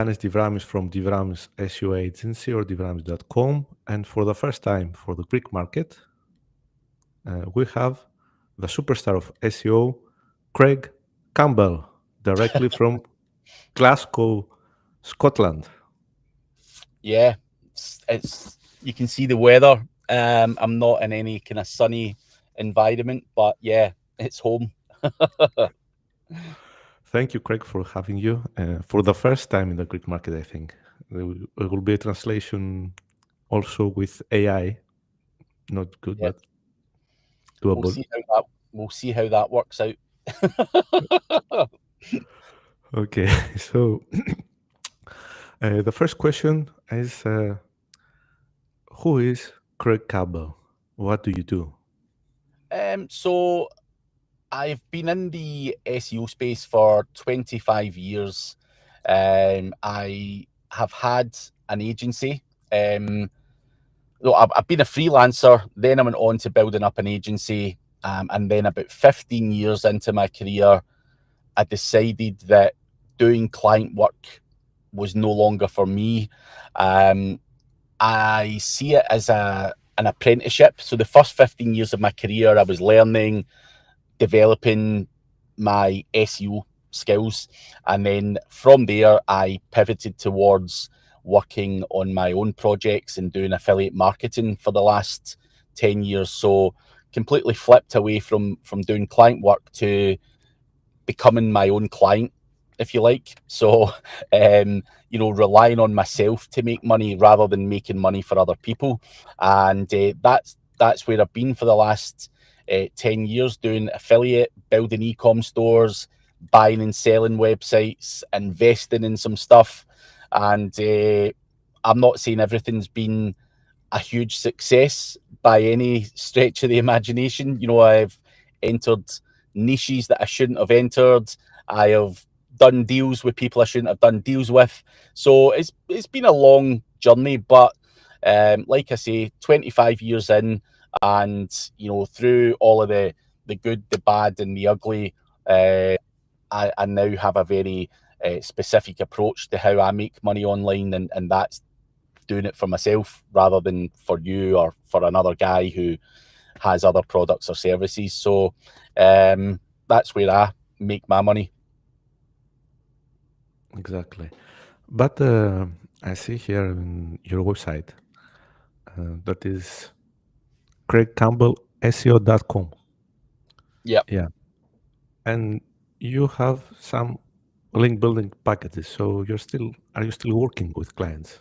Is DIVRAMIS from DIVRAMIS SEO Agency or divramis.com, and for the first time for the Greek market, we have the superstar of SEO, Craig Campbell, directly from Glasgow, Scotland. Yeah, it's you can see the weather. I'm not in any kind of sunny environment, but yeah, it's home. Thank you, Craig, for having you for the first time in the Greek market. I think there will be a translation also with AI. Not good, Yeah, but doable. we'll see how that works out. Okay, so the first question is who is Craig Campbell? What do you do? So I've been in the SEO space for 25 years. I have had an agency. I've been a freelancer, then I went on to building up an agency. And then about 15 years into my career, I decided that doing client work was no longer for me. I see it as an apprenticeship. So the first 15 years of my career, I was learning, developing my SEO skills. And then from there, I pivoted towards working on my own projects and doing affiliate marketing for the last 10 years. So completely flipped away from doing client work to becoming my own client, if you like. So, relying on myself to make money rather than making money for other people. And that's where I've been for the last 10 years, doing affiliate, building e-com stores, buying and selling websites, investing in some stuff. And I'm not saying everything's been a huge success by any stretch of the imagination. I've entered niches that I shouldn't have entered. I have done deals with people I shouldn't have done deals with. So it's been a long journey, but like I say, 25 years in, and through all of the good, the bad, and the ugly, I now have a very specific approach to how I make money online, and that's doing it for myself rather than for you or for another guy who has other products or services. So that's where I make my money. Exactly. But I see here in your website that is craigcampbellseo.com. Yeah. Yeah. And you have some link building packages. So are you still working with clients?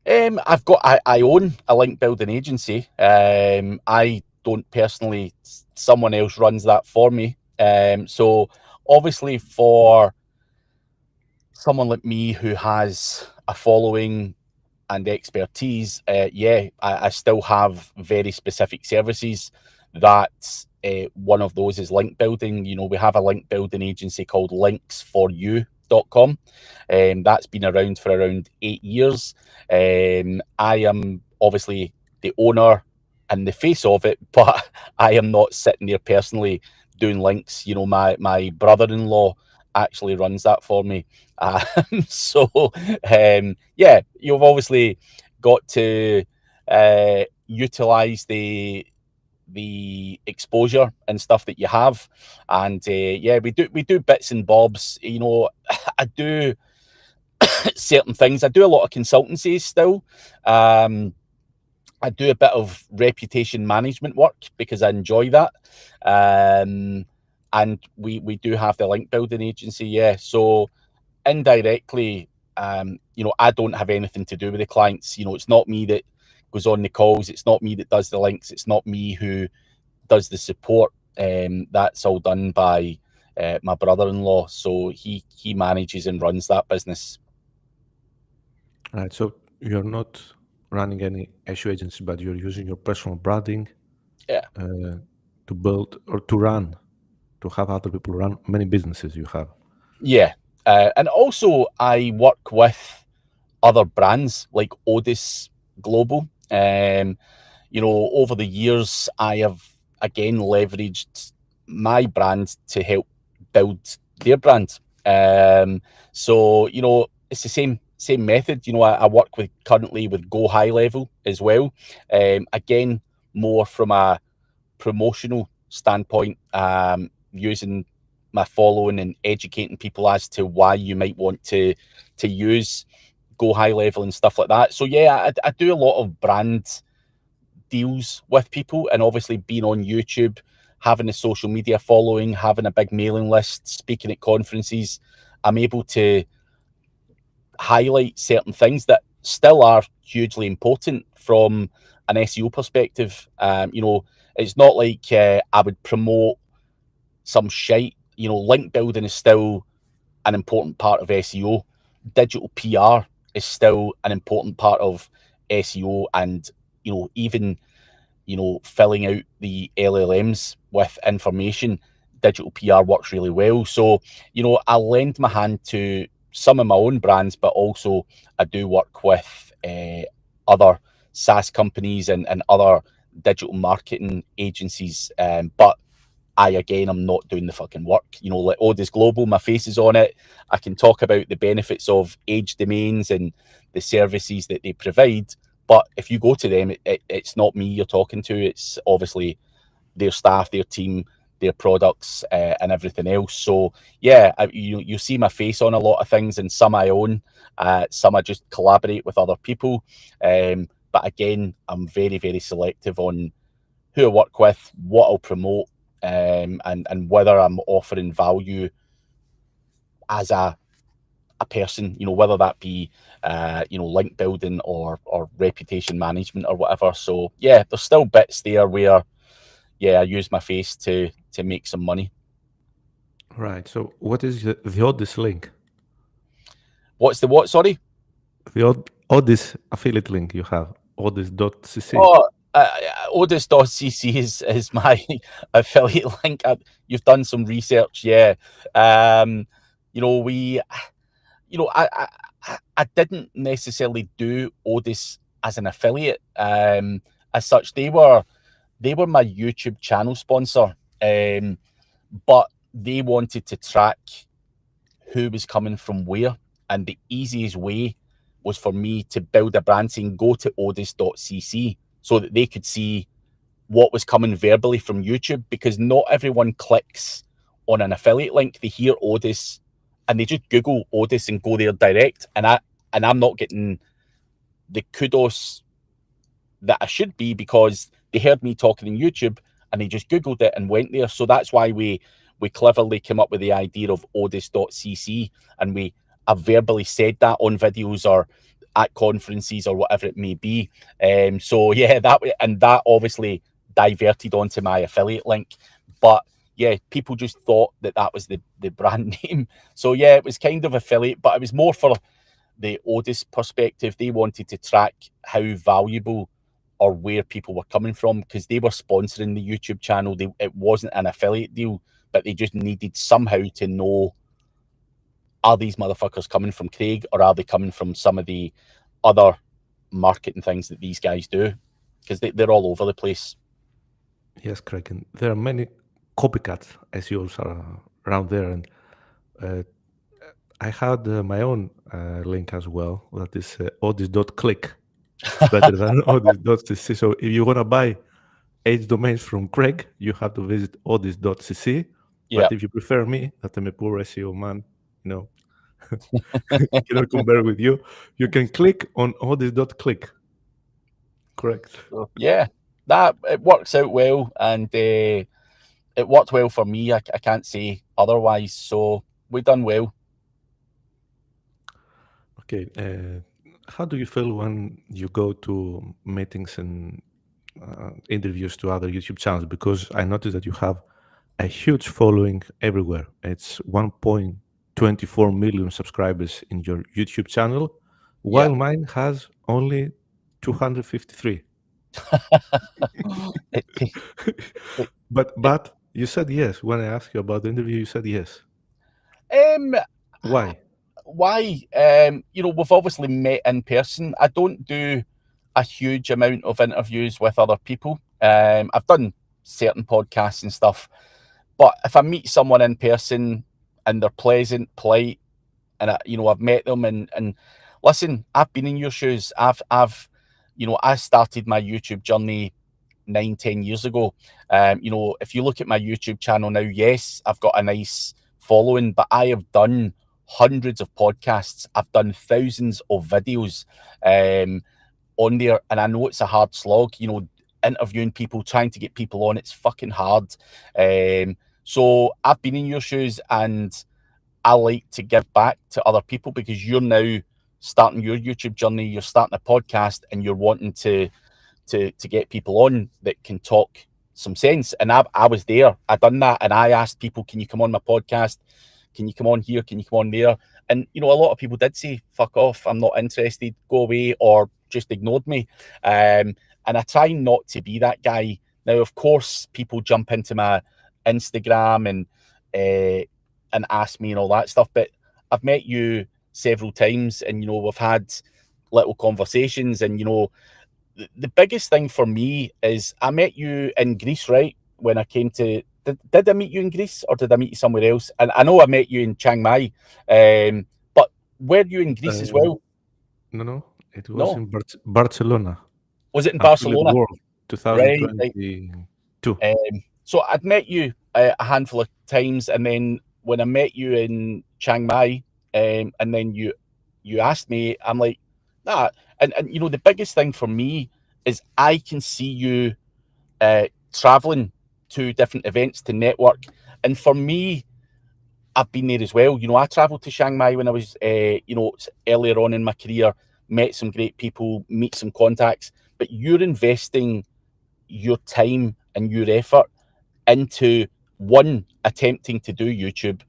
I own a link building agency. I don't personally, someone else runs that for me. So obviously for someone like me who has a following and expertise, I still have very specific services. That one of those is link building. We have a link building agency called linksforyou.com. That's been around for around 8 years. I am obviously the owner and the face of it, but I am not sitting there personally doing links. My brother-in-law actually runs that for me. So yeah, you've obviously got to utilize the exposure and stuff that you have, and yeah, we do bits and bobs. I do certain things. I do a lot of consultancies still. I do a bit of reputation management work because I enjoy that. And we do have the link building agency, yeah. So indirectly, I don't have anything to do with the clients. It's not me that goes on the calls. It's not me that does the links. It's not me who does the support. That's all done by my brother-in-law. So he manages and runs that business. All right. So you're not running any SEO agency, but you're using your personal branding Yeah. To build or to have other people run many businesses you have. Yeah. And also I work with other brands like Odis Global. Over the years, I have again leveraged my brand to help build their brand. So, it's the same same method. You know, I work currently with Go High Level as well. Again, more from a promotional standpoint, using my following and educating people as to why you might want to use Go High Level and stuff like that. So yeah, I do a lot of brand deals with people, and obviously being on YouTube, having a social media following, having a big mailing list, speaking at conferences, I'm able to highlight certain things that still are hugely important from an SEO perspective. You know, it's not like I would promote some shite. You know, link building is still an important part of SEO. Digital PR is still an important part of SEO, and you know, even filling out the LLMs with information, digital PR works really well. So, you know, I lend my hand to some of my own brands, but also I do work with other SaaS companies and other digital marketing agencies. But I'm not doing the fucking work. You know, like Odys Global, my face is on it. I can talk about the benefits of age domains and the services that they provide. But if you go to them, it's not me you're talking to. It's obviously their staff, their team, their products, and everything else. So yeah, you see my face on a lot of things, and some I own, some I just collaborate with other people. But again, I'm very, very selective on who I work with, what I'll promote, and whether I'm offering value as a person, you know, whether that be link building or reputation management or whatever. So yeah, there's still bits there where I use my face to make some money. Right. So what is the oddest link? What's the what? Sorry. The oddest affiliate link you have? Oddest.cc. Oh, Odys.cc is my affiliate link. You've done some research, yeah. You know, I didn't necessarily do Odys as an affiliate. As such, they were my YouTube channel sponsor, but they wanted to track who was coming from where, and the easiest way was for me to build a brand saying go to Odys.cc so that they could see what was coming verbally from YouTube, because not everyone clicks on an affiliate link. They hear Odys and they just Google Odys and go there direct. And I'm not getting the kudos that I should be, because they heard me talking on YouTube and they just Googled it and went there. So that's why we cleverly came up with the idea of Odys.cc, and I've verbally said that on videos or at conferences or whatever it may be. So yeah, that obviously diverted onto my affiliate link. But yeah, people just thought that was the brand name. So yeah, it was kind of affiliate, but it was more for the Odys perspective. They wanted to track how valuable or where people were coming from, because they were sponsoring the YouTube channel. It wasn't an affiliate deal, but they just needed somehow to know, are these motherfuckers coming from Craig, or are they coming from some of the other marketing things that these guys do? Because they're all over the place. Yes, Craig. And there are many copycat SEOs around there. And I had my own link as well. That is Odys.click. It's better than Odys.cc. So if you want to buy H domains from Craig, you have to visit Odys.cc. Yeah. But if you prefer me, that I'm a poor SEO man, you know, cannot compare with you, you can click on Odys.click. Correct. So, yeah, that it works out well, and it worked well for me. I can't say otherwise. So we've done well. Okay. How do you feel when you go to meetings and interviews to other YouTube channels? Because I noticed that you have a huge following everywhere. It's 1.24 million subscribers in your YouTube channel, Yeah. while mine has only 253. But you said yes when I asked you about the interview. You said yes. Um, Why? why? You know, we've obviously met in person. I don't do a huge amount of interviews with other people. I've done certain podcasts and stuff, but if I meet someone in person and they're pleasant, polite, and I've met them, and Listen, I've been in your shoes. I started my YouTube journey 9, 10 years ago. If you look at my YouTube channel now, yes, I've got a nice following, but I have done hundreds of podcasts. I've done thousands of videos on there, and I know it's a hard slog. Interviewing people, trying to get people on, it's fucking hard. So I've been in your shoes, and I like to give back to other people because you're now starting your YouTube journey, you're starting a podcast, and you're wanting to get people on that can talk some sense. And I was there. I done that, and I asked people, "Can you come on my podcast? Can you come on here? Can you come on there?" And a lot of people did say, "Fuck off! I'm not interested. Go away," or just ignored me. And I try not to be that guy. Now, of course, people jump into my Instagram and ask me and all that stuff, but I've met you several times, and we've had little conversations, and the biggest thing for me is I met you in Greece, right? When I came to, did I meet you in Greece or did I meet you somewhere else? And I know I met you in Chiang Mai, but were you in Greece as Uh, well? no, it was No, in Barcelona, was it in Affiliate Barcelona? World Right, right. 2022. So I'd met you a handful of times, and then when I met you in Chiang Mai, and then you asked me, I'm like, nah. And the biggest thing for me is I can see you traveling to different events to network, and for me, I've been there as well. I traveled to Chiang Mai when I was, earlier on in my career, met some great people, meet some contacts, but you're investing your time and your effort into one, attempting to do YouTube,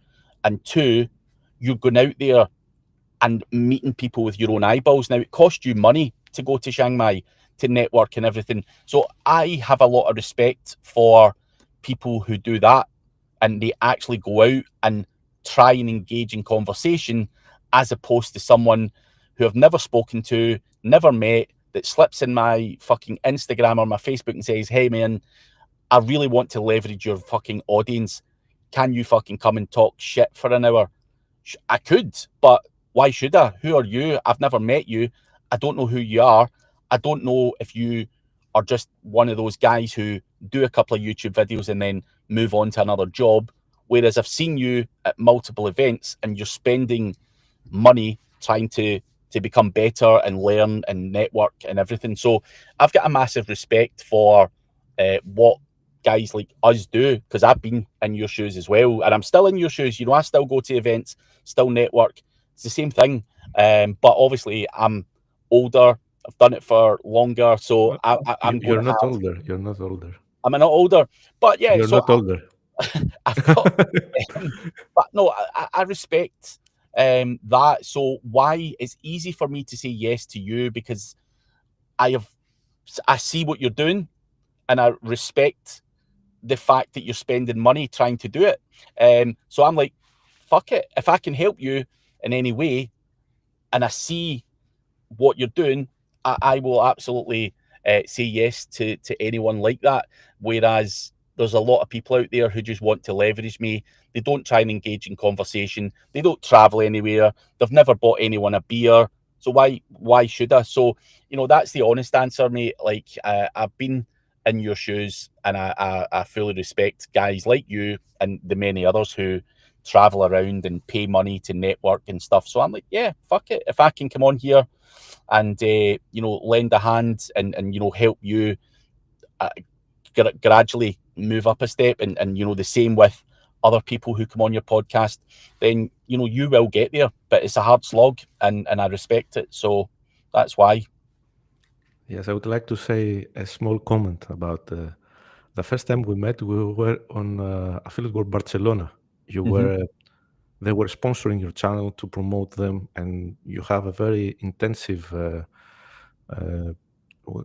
and two, you're going out there and meeting people with your own eyeballs. Now, it cost you money to go to Chiang Mai to network and everything. So I have a lot of respect for people who do that and they actually go out and try and engage in conversation, as opposed to someone who I've never spoken to, never met, that slips in my fucking Instagram or my Facebook and says, "Hey man, I really want to leverage your fucking audience. Can you fucking come and talk shit for an hour?" I could, but why should I? Who are you? I've never met you. I don't know who you are. I don't know if you are just one of those guys who do a couple of YouTube videos and then move on to another job. Whereas I've seen you at multiple events and you're spending money trying to become better and learn and network and everything. So I've got a massive respect for what guys like us do, because I've been in your shoes as well, and I'm still in your shoes. I still go to events, still network. It's the same thing, but obviously I'm older. I've done it for longer, so I'm going You're to not have. older. You're not older. I'm not older, but yeah. You're So not older. I've got, but no, I respect that. So why it's easy for me to say yes to you, because I have, I see what you're doing, and I respect the fact that you're spending money trying to do it. So I'm like, fuck it. If I can help you in any way, and I see what you're doing, I will absolutely say yes to anyone like that. Whereas there's a lot of people out there who just want to leverage me. They don't try and engage in conversation. They don't travel anywhere. They've never bought anyone a beer. So why should I? So that's the honest answer, mate. Like I've been in your shoes, and I fully respect guys like you and the many others who travel around and pay money to network and stuff. So I'm like, yeah, fuck it. If I can come on here and lend a hand and help you uh, gradually move up a step, and the same with other people who come on your podcast, then you will get there. But it's a hard slog, and I respect it. So that's why. Yes, I would like to say a small comment about the first time we met. We were on Affiliate World Barcelona. You Hmm. were They were sponsoring your channel to promote them, and you have a very intensive, uh,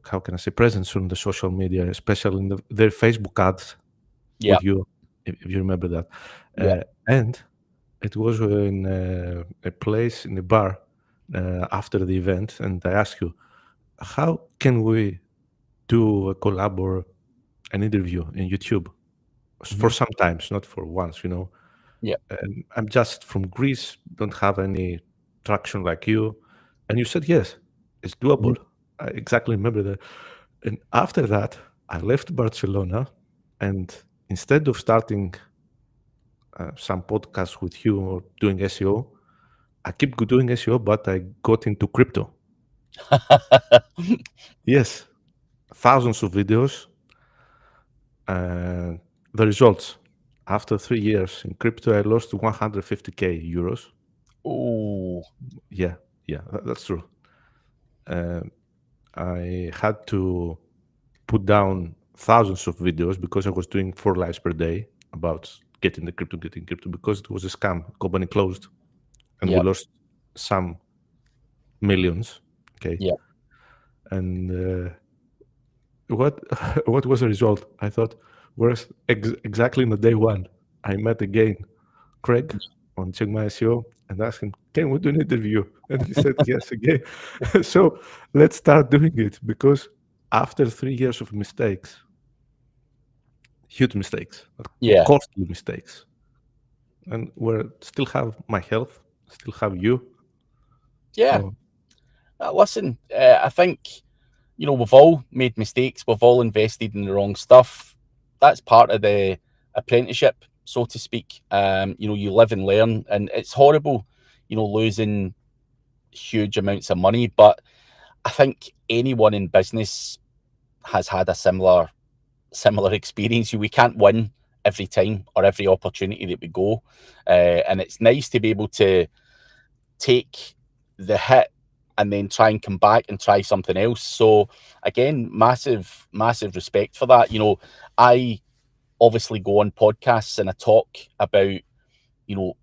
how can I say, presence on the social media, especially in their Facebook ads Yeah, with you, if you remember that. yeah. And it was in a place in the bar after the event, and I asked you, how can we do a collab or an interview in YouTube for Hmm. sometimes, not for once. Yeah. I'm just from Greece, don't have any traction like you. And you said, yes, it's doable. I exactly remember that. And after that, I left Barcelona, and instead of starting some podcasts with you or doing SEO, I keep doing SEO, but I got into crypto. Yes, thousands of videos. And the results, after 3 years in crypto, I lost 150k euros. Oh, Yeah, yeah, that's true. I had to put down thousands of videos because I was doing 4 lives per day about getting crypto, because it was a scam. Company closed, and we yeah, lost some millions. Okay, yeah, and what what was the result? I thought, whereas exactly on the day one, I met again Craig on Check My SEO and asked him, "Can we do an interview?" And he said yes again. So let's start doing it, because after 3 years of mistakes, huge mistakes, yeah, costly mistakes, and we still have my health, still have you. yeah. So Listen, I think, we've all made mistakes. We've all invested in the wrong stuff. That's part of the apprenticeship, so to speak. You live and learn, and it's horrible, losing huge amounts of money. But I think anyone in business has had a similar experience. We can't win every time or every opportunity that we go, and it's nice to be able to take the hit and then try and come back and try something else. So again, massive respect for that. I obviously go on podcasts and I talk about,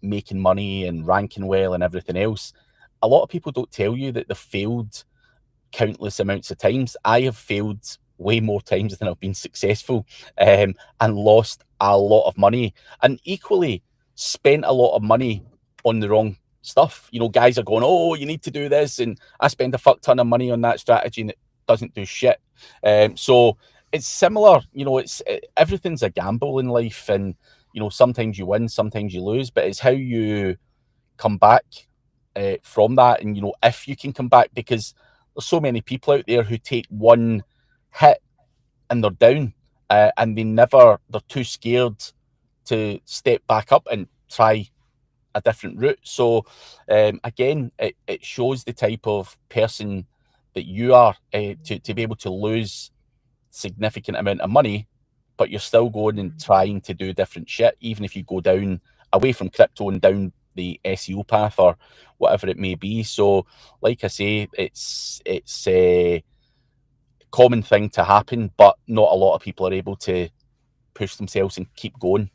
making money and ranking well and everything else. A lot of people don't tell you that they've failed countless amounts of times. I have failed way more times than I've been successful, and lost a lot of money, and equally spent a lot of money on the wrong stuff. Guys are going, "Oh, you need to do this," and I spend a fuck ton of money on that strategy and it doesn't do shit. So it's similar. Everything's a gamble in life, and sometimes you win, sometimes you lose, but it's how you come back from that, and if you can come back, because there's so many people out there who take one hit and they're down, and they're too scared to step back up and try a different route. So again, it shows the type of person that you are, to be able to lose significant amount of money, but you're still going and trying to do different shit, even if you go down away from crypto and down the SEO path or whatever it may be. So, like I say, it's a common thing to happen, but not a lot of people are able to push themselves and keep going.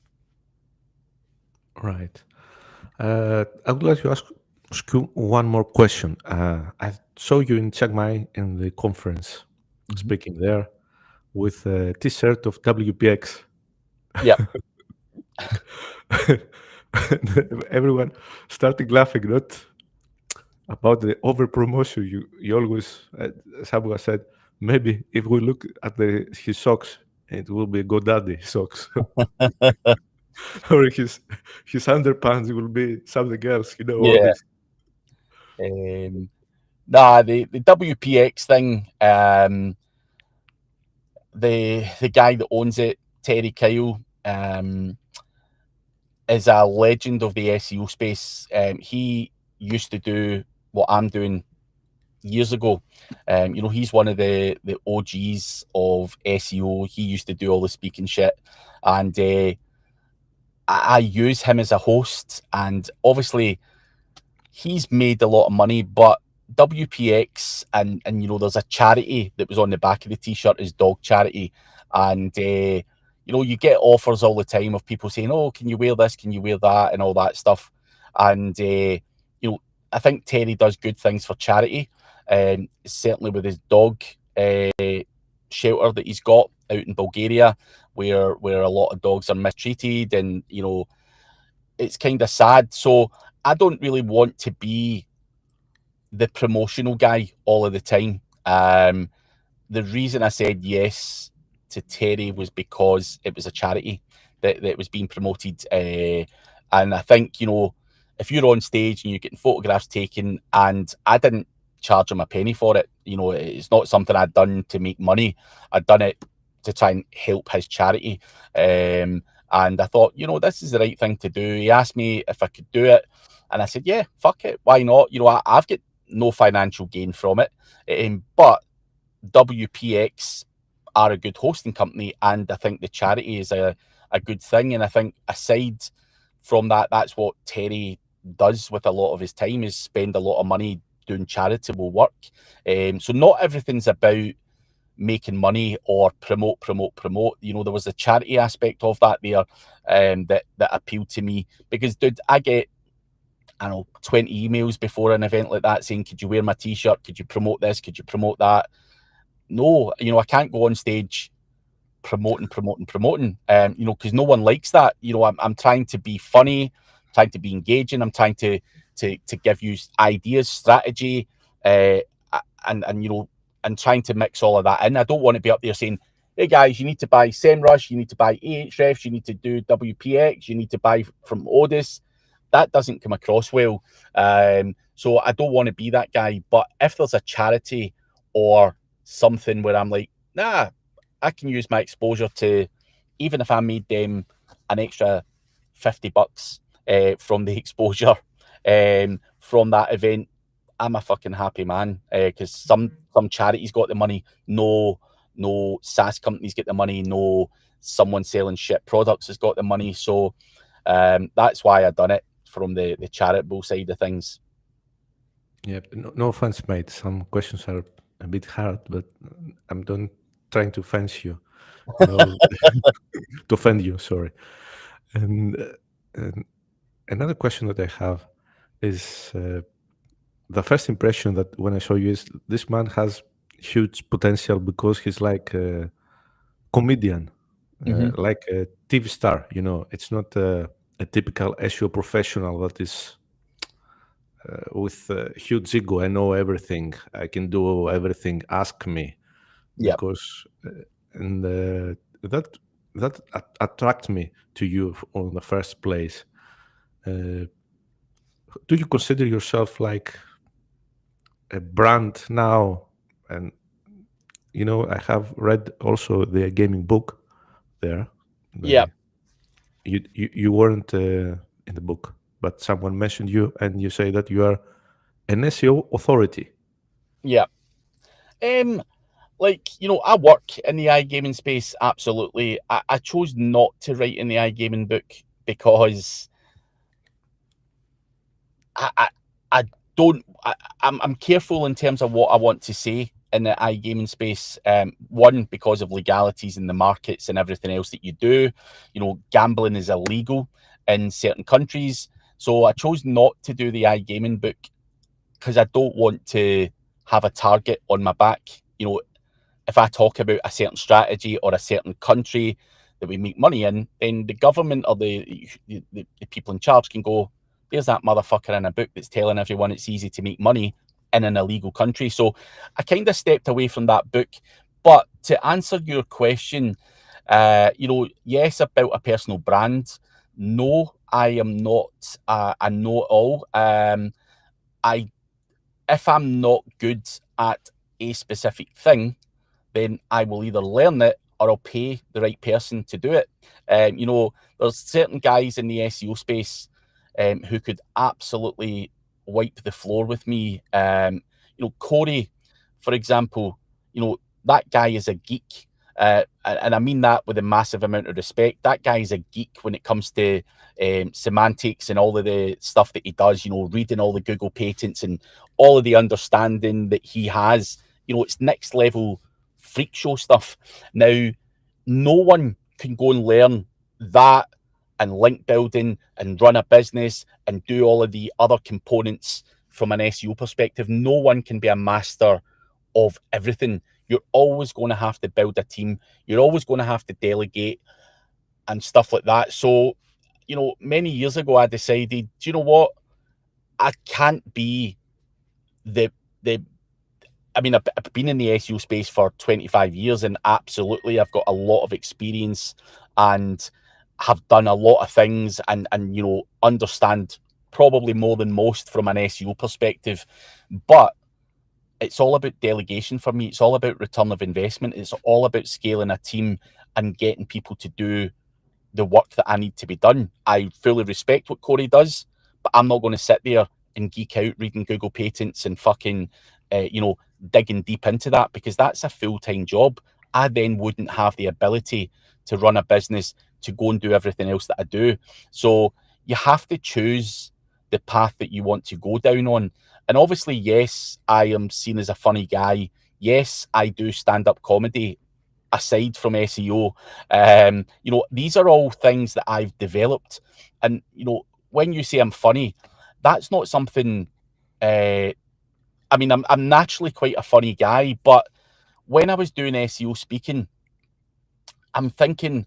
right. I would like to ask you one more question. I saw you in Chiang Mai in the conference, Mhm. speaking there with a T-shirt of WPX. Yeah, Everyone started laughing, not about the over promotion. You always, someone said, maybe if we look at his socks, it will be GoDaddy socks, or his underpants will be something else. All yeah. this. Nah, the WPX thing. The guy that owns it, Terry Kyle, is a legend of the SEO space. He used to do what I'm doing years ago. He's one of the OGs of SEO. He used to do all the speaking shit, and I use him as a host. And obviously, he's made a lot of money, but WPX, and there's a charity that was on the back of the t-shirt, is dog charity, and you get offers all the time of people saying, "Oh, can you wear this? Can you wear that?" and all that stuff. And I think Terry does good things for charity. Certainly with his dog shelter that he's got out in Bulgaria, where a lot of dogs are mistreated, and it's kind of sad. So I don't really want to be the promotional guy all of the time. The reason I said yes to Terry was because it was a charity that was being promoted. And I think, if you're on stage and you're getting photographs taken, and I didn't charge them a penny for it. You know, it's not something I'd done to make money. I'd done it to try and help his charity. And I thought, you know, this is the right thing to do. He asked me if I could do it, and I said, yeah, fuck it, why not? You know, I've got no financial gain from it, but WPX are a good hosting company, and I think the charity is a good thing. And I think aside from that, that's what Terry does with a lot of his time, is spend a lot of money doing charitable work. So not everything's about making money or promote. You know, there was a charity aspect of that there, that appealed to me, because, dude, I get, I don't know, 20 emails before an event like that saying, could you wear my t-shirt? Could you promote this? Could you promote that? No, you know, I can't go on stage promoting, you know, because no one likes that. You know, I'm trying to be funny, trying to be engaging. I'm trying to give you ideas, strategy, and you know, and trying to mix all of that in. I don't want to be up there saying, hey guys, you need to buy SEMrush, you need to buy Ahrefs, you need to do WPX, you need to buy from Odys. That doesn't come across well. So I don't want to be that guy. But if there's a charity or something where I'm like, nah, I can use my exposure to, even if I made them an extra $50 from the exposure from that event, I'm a fucking happy man, because some charities got the money, no SaaS companies get the money, no someone selling shit products has got the money. So that's why I done it from the charitable side of things. Yeah, no offense, mate. Some questions are a bit hard, but I'm not trying to offend you. No, to offend you. Sorry. And another question that I have is, the first impression that when I saw you is, this man has huge potential because he's like a comedian, like a TV star. You know, it's not a typical SEO professional that is with huge ego. I know everything. I can do everything. Ask me, Yep. because and that attract me to you on the first place. Do you consider yourself like a brand now? And you know, I have read also the gaming book there. Yep. You weren't in the book, but someone mentioned you, and you say that you are an SEO authority. Yep. Like, you know, I work in the iGaming space, absolutely. I chose not to write in the iGaming book because I don't, I'm careful in terms of what I want to say in the iGaming space. One, because of legalities in the markets and everything else that you do. You know, gambling is illegal in certain countries. So I chose not to do the iGaming book because I don't want to have a target on my back. You know, if I talk about a certain strategy or a certain country that we make money in, then the government or the people in charge can go, there's that motherfucker in a book that's telling everyone it's easy to make money in an illegal country. So I kind of stepped away from that book. But to answer your question, you know, yes, about a personal brand. No, I am not a know-it-all. If I'm not good at a specific thing, then I will either learn it or I'll pay the right person to do it. You know, there's certain guys in the SEO space who could absolutely wipe the floor with me. You know, Corey, for example, you know, that guy is a geek. And I mean that with a massive amount of respect. That guy is a geek when it comes to semantics and all of the stuff that he does, you know, reading all the Google patents and all of the understanding that he has. You know, it's next level freak show stuff. Now, no one can go and learn that and link building and run a business and do all of the other components from an SEO perspective. No one can be a master of everything. You're always going to have to build a team. You're always going to have to delegate and stuff like that. So, you know, many years ago, I decided, do you know what? I can't be the I mean, I've been in the SEO space for 25 years, and absolutely, I've got a lot of experience and have done a lot of things, and you know, understand probably more than most from an SEO perspective. But it's all about delegation for me. It's all about return of investment. It's all about scaling a team and getting people to do the work that I need to be done. I fully respect what Corey does, but I'm not going to sit there and geek out reading Google patents and fucking, digging deep into that, because that's a full-time job. I then wouldn't have the ability to run a business, to go and do everything else that I do. So you have to choose the path that you want to go down on. And obviously, yes, I am seen as a funny guy. Yes, I do stand-up comedy aside from SEO. These are all things that I've developed. And, when you say I'm funny, that's not something, I'm naturally quite a funny guy, but when I was doing SEO speaking, I'm thinking,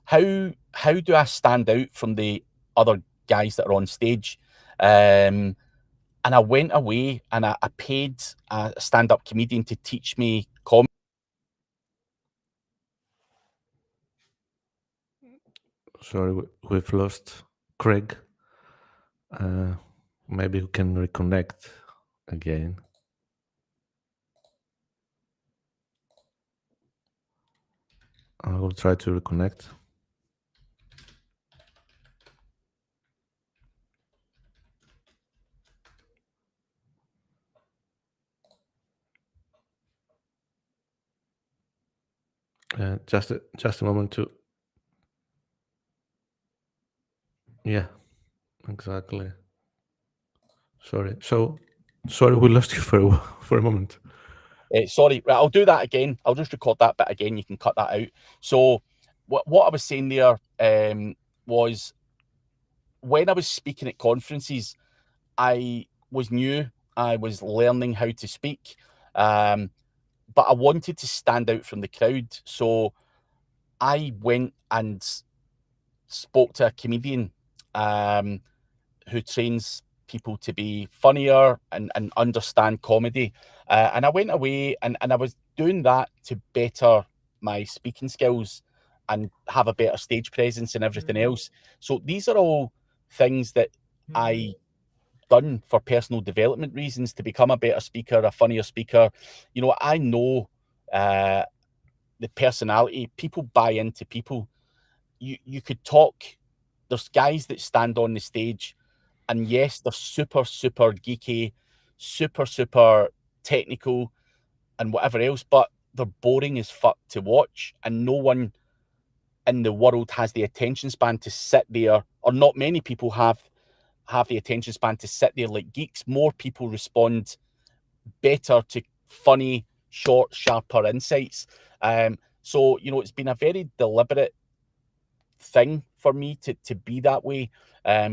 how do I stand out from the other guys that are on stage? And I went away and I paid a stand-up comedian to teach me comedy. Sorry, we've lost Craig. Maybe we can reconnect again. I will try to reconnect. Just a moment to. Yeah, exactly. Sorry. So sorry, we lost you for a moment. Sorry, right, I'll do that again. I'll just record that bit again. You can cut that out. So what I was saying there was, when I was speaking at conferences, I was new. I was learning how to speak, but I wanted to stand out from the crowd. So I went and spoke to a comedian who trains people to be funnier and understand comedy. And I went away and I was doing that to better my speaking skills and have a better stage presence and everything else. So these are all things that I done for personal development reasons, to become a better speaker, a funnier speaker. I know the personality. People buy into people. You could talk. There's guys that stand on the stage, and yes, they're super, super geeky, super, super technical and whatever else, but they're boring as fuck to watch. And no one in the world has the attention span to sit there, or not many people have the attention span to sit there like geeks. More people respond better to funny, short, sharper insights. So, it's been a very deliberate thing for me to be that way,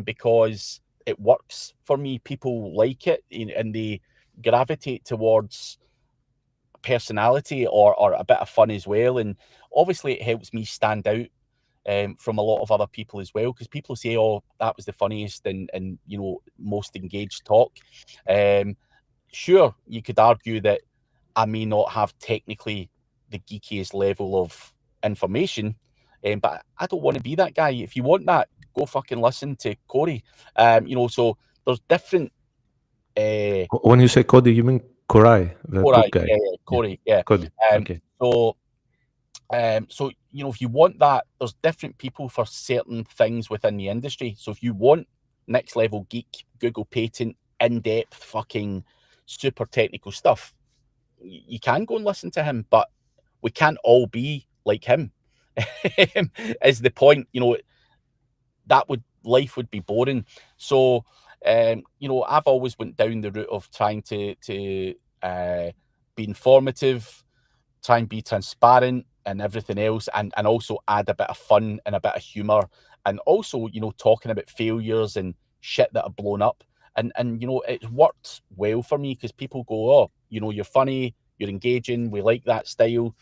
because it works for me. People like it, and they gravitate towards personality or a bit of fun as well. And obviously it helps me stand out from a lot of other people as well, because people say, oh, that was the funniest and most engaged talk. Sure, you could argue that I may not have technically the geekiest level of information, but I don't want to be that guy. If you want that, go fucking listen to Corey. So there's different. When you say Cody, you mean Korai, the tech guy? Corey, yeah. Cody. Okay. So if you want that, there's different people for certain things within the industry. So if you want next level geek, Google patent, in-depth, fucking super technical stuff, you can go and listen to him, but we can't all be like him. Is the point. Life would be boring. So I've always went down the route of trying to be informative, try and be transparent and everything else, and also add a bit of fun and a bit of humor, and also talking about failures and shit that have blown up. And it's worked well for me, because people go, oh, you're funny, you're engaging, we like that style.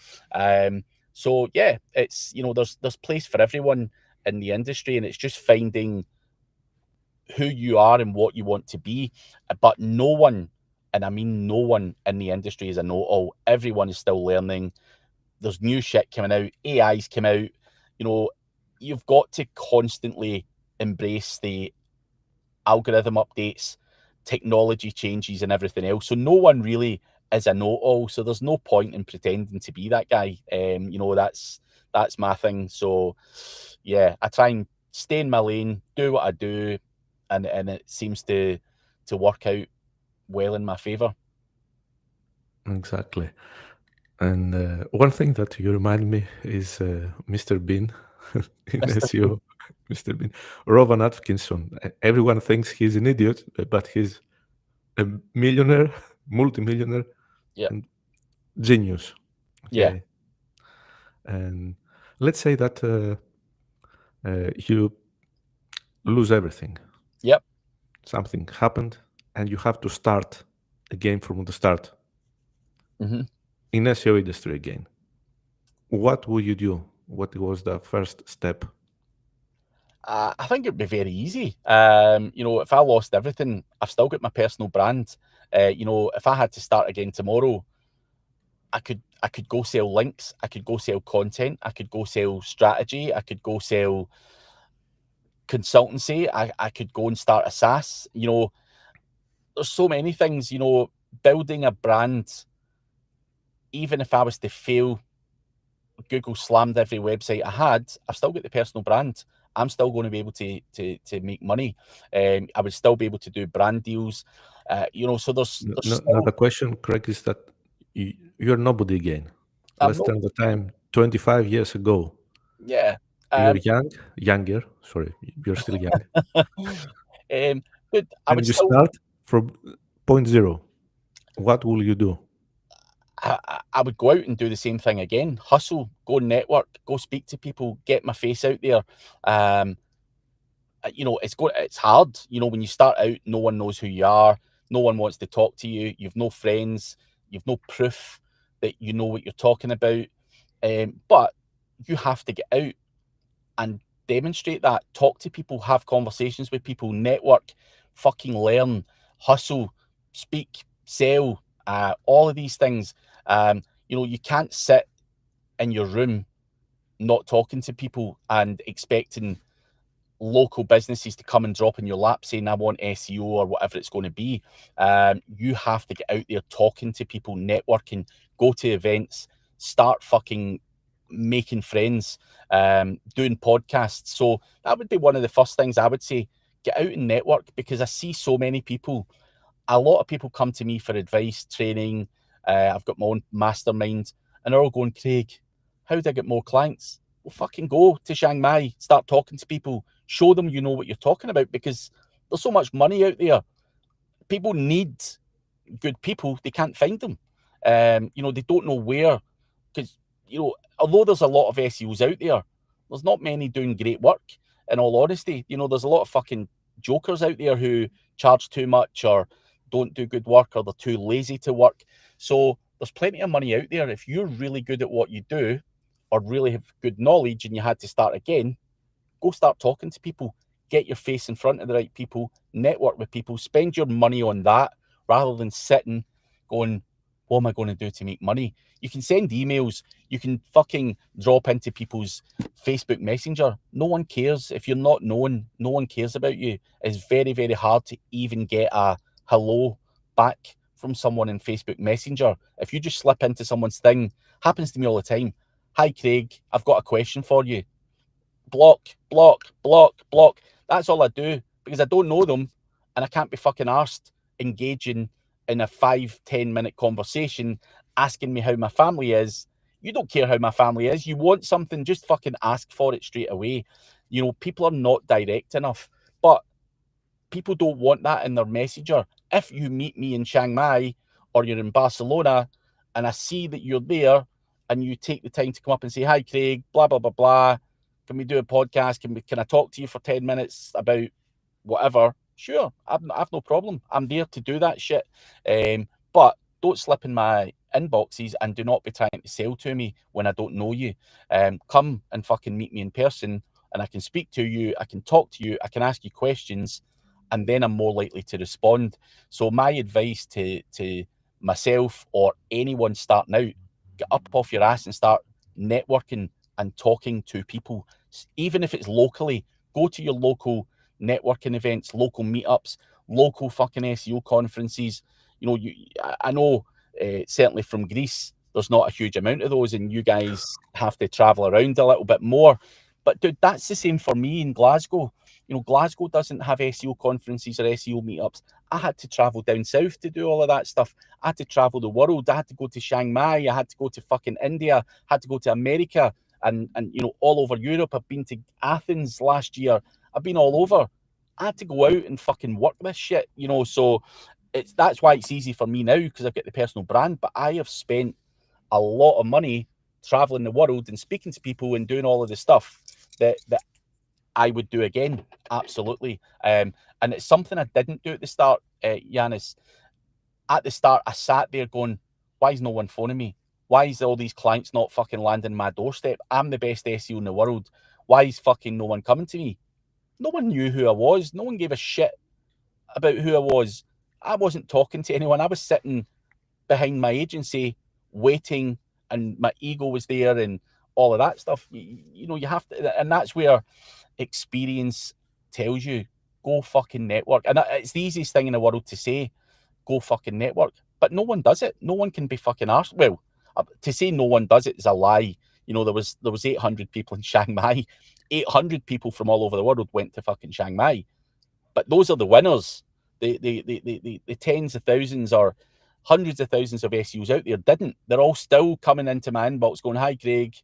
So yeah, it's there's place for everyone in the industry, and it's just finding who you are and what you want to be. But no one, and I mean no one in the industry, is a know-all. Everyone is still learning. There's new shit coming out. AI's come out. You've got to constantly embrace the algorithm updates, technology changes and everything else. So no one really is a know-all, so there's no point in pretending to be that guy. You know, that's my thing. So yeah, I try and stay in my lane, do what I do, and it seems to work out well in my favor. Exactly. And one thing that you remind me is Mr. Bean in SEO. Mr. Bean. Rowan Atkinson. Everyone thinks he's an idiot, but he's a millionaire, multimillionaire, Yeah, and genius. yeah, Okay. And let's say that you lose everything. yep. Something happened, and you have to start again from the start hmm in SEO industry again. What would you do? What was the first step? I think it'd be very easy. You know, if I lost everything, I've still got my personal brand. You know, if I had to start again tomorrow, I could go sell links, I could go sell content, I could go sell strategy, I could go sell consultancy, I could go and start a SaaS. You know, there's so many things. You know, building a brand, even if I was to fail, Google slammed every website I had, I've still got the personal brand. I'm still going to be able to make money. I would still be able to do brand deals. You know, so there's No, no, still the question, Craig, is that you're nobody again. I'm Let's not turn the time 25 years ago. yeah. You're Um, younger, sorry, you're still young, but I would and you still start from point zero. What will you do? I would go out and do the same thing again. Hustle, go network, go speak to people, get my face out there. Um, you know, it's hard. You know, when you start out, no one knows who you are. No one wants to talk to you. You've no friends. You've no proof that you know what you're talking about. But you have to get out and demonstrate that. Talk to people, have conversations with people, network, fucking learn, hustle, speak, sell, all of these things. You know, you can't sit in your room not talking to people and expecting local businesses to come and drop in your lap saying I want SEO or whatever it's going to be. You have to get out there talking to people, networking, go to events, start fucking making friends, doing podcasts. So that would be one of the first things I would say. Get out and network, because I see so many people, a lot of people come to me for advice, training. I've got my own mastermind, and they're all going, Craig, how do I get more clients? Well, fucking go to Chiang Mai, start talking to people, show them you know what you're talking about, because there's so much money out there. People need good people, they can't find them. You know, they don't know where, because, you know, although there's a lot of SEOs out there, there's not many doing great work, in all honesty. You know, there's a lot of fucking jokers out there who charge too much or don't do good work, or they're too lazy to work. So there's plenty of money out there. If you're really good at what you do or really have good knowledge and you had to start again, go start talking to people, get your face in front of the right people, network with people, spend your money on that rather than sitting going, what am I going to do to make money? You can send emails, you can fucking drop into people's Facebook Messenger. No one cares. If you're not known, no one cares about you. It's very, very hard to even get a hello back from someone in Facebook Messenger. If you just slip into someone's thing, happens to me all the time. Hi, Craig, I've got a question for you. Block, block, block, block. That's all I do, because I don't know them and I can't be fucking arsed engaging in a 5-10 minute conversation asking me how my family is. You don't care how my family is. You want something, just fucking ask for it straight away. You know, people are not direct enough, but people don't want that in their messenger. If you meet me in Chiang Mai or you're in Barcelona and I see that you're there and you take the time to come up and say, hi, Craig, blah, blah, blah, blah. Can we do a podcast? Can I talk to you for 10 minutes about whatever? Sure, I've no problem. I'm there to do that shit. But don't slip in my inboxes and do not be trying to sell to me when I don't know you. Come and fucking meet me in person and I can speak to you. I can talk to you. I can ask you questions, and then I'm more likely to respond. So my advice to myself or anyone starting out, get up off your ass and start networking and talking to people. Even if it's locally, go to your local networking events, local meetups, local fucking SEO conferences. You know, I know certainly from Greece, there's not a huge amount of those, and you guys have to travel around a little bit more. But dude, that's the same for me in Glasgow. Glasgow doesn't have SEO conferences or SEO meetups. I had to travel down south to do all of that stuff. I had to travel the world. I had to go to Chiang Mai. I had to go to fucking India. I had to go to America and all over Europe. I've been to Athens last year. I've been all over. I had to go out and fucking work this shit, so that's why it's easy for me now, because I've got the personal brand. But I have spent a lot of money traveling the world and speaking to people and doing all of the stuff that I would do again. Absolutely. And it's something I didn't do at the start, Yanis. At the start, I sat there going, why is no one phoning me? Why is all these clients not fucking landing my doorstep? I'm the best SEO in the world. Why is fucking no one coming to me? No one knew who I was. No one gave a shit about who I was. I wasn't talking to anyone. I was sitting behind my agency waiting, and my ego was there and all of that stuff. You have to, and that's where experience tells you, go fucking network. And it's the easiest thing in the world to say, go fucking network, but no one does it. No one can be fucking arsed. Well, to say no one does it is a lie. There was 800 people in Chiang Mai. 800 people from all over the world went to fucking Chiang Mai, but those are the winners. The tens of thousands or hundreds of thousands of SEOs out there didn't. They're all still coming into my inbox going, hi Craig,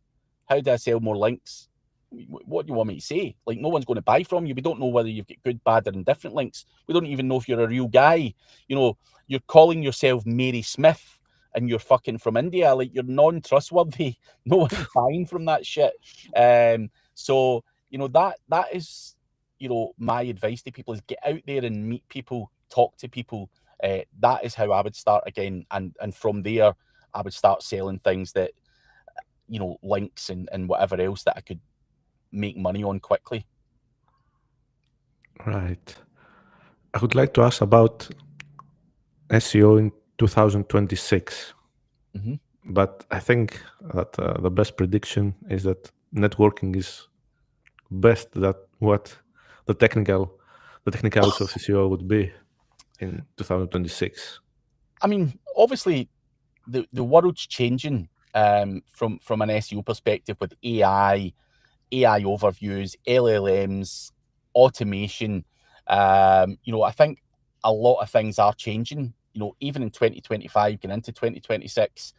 how do I sell more links? What do you want me to say? Like, no one's going to buy from you. We don't know whether you've got good, bad, or indifferent links. We don't even know if you're a real guy. You're calling yourself Mary Smith and you're fucking from India. Like, you're non-trustworthy. No one's buying from that shit. So that is my advice to people, is get out there and meet people, talk to people. That is how I would start again, and from there I would start selling things that links and whatever else that I could make money on quickly. Right. I would like to ask about SEO in 2026. Mm-hmm. But I think that the best prediction is that networking is best that what the technicalities of SEO would be in 2026. I mean, obviously, the world's changing from an SEO perspective, with AI overviews, LLMs, automation. I think a lot of things are changing. Even in 2025, going into 2026,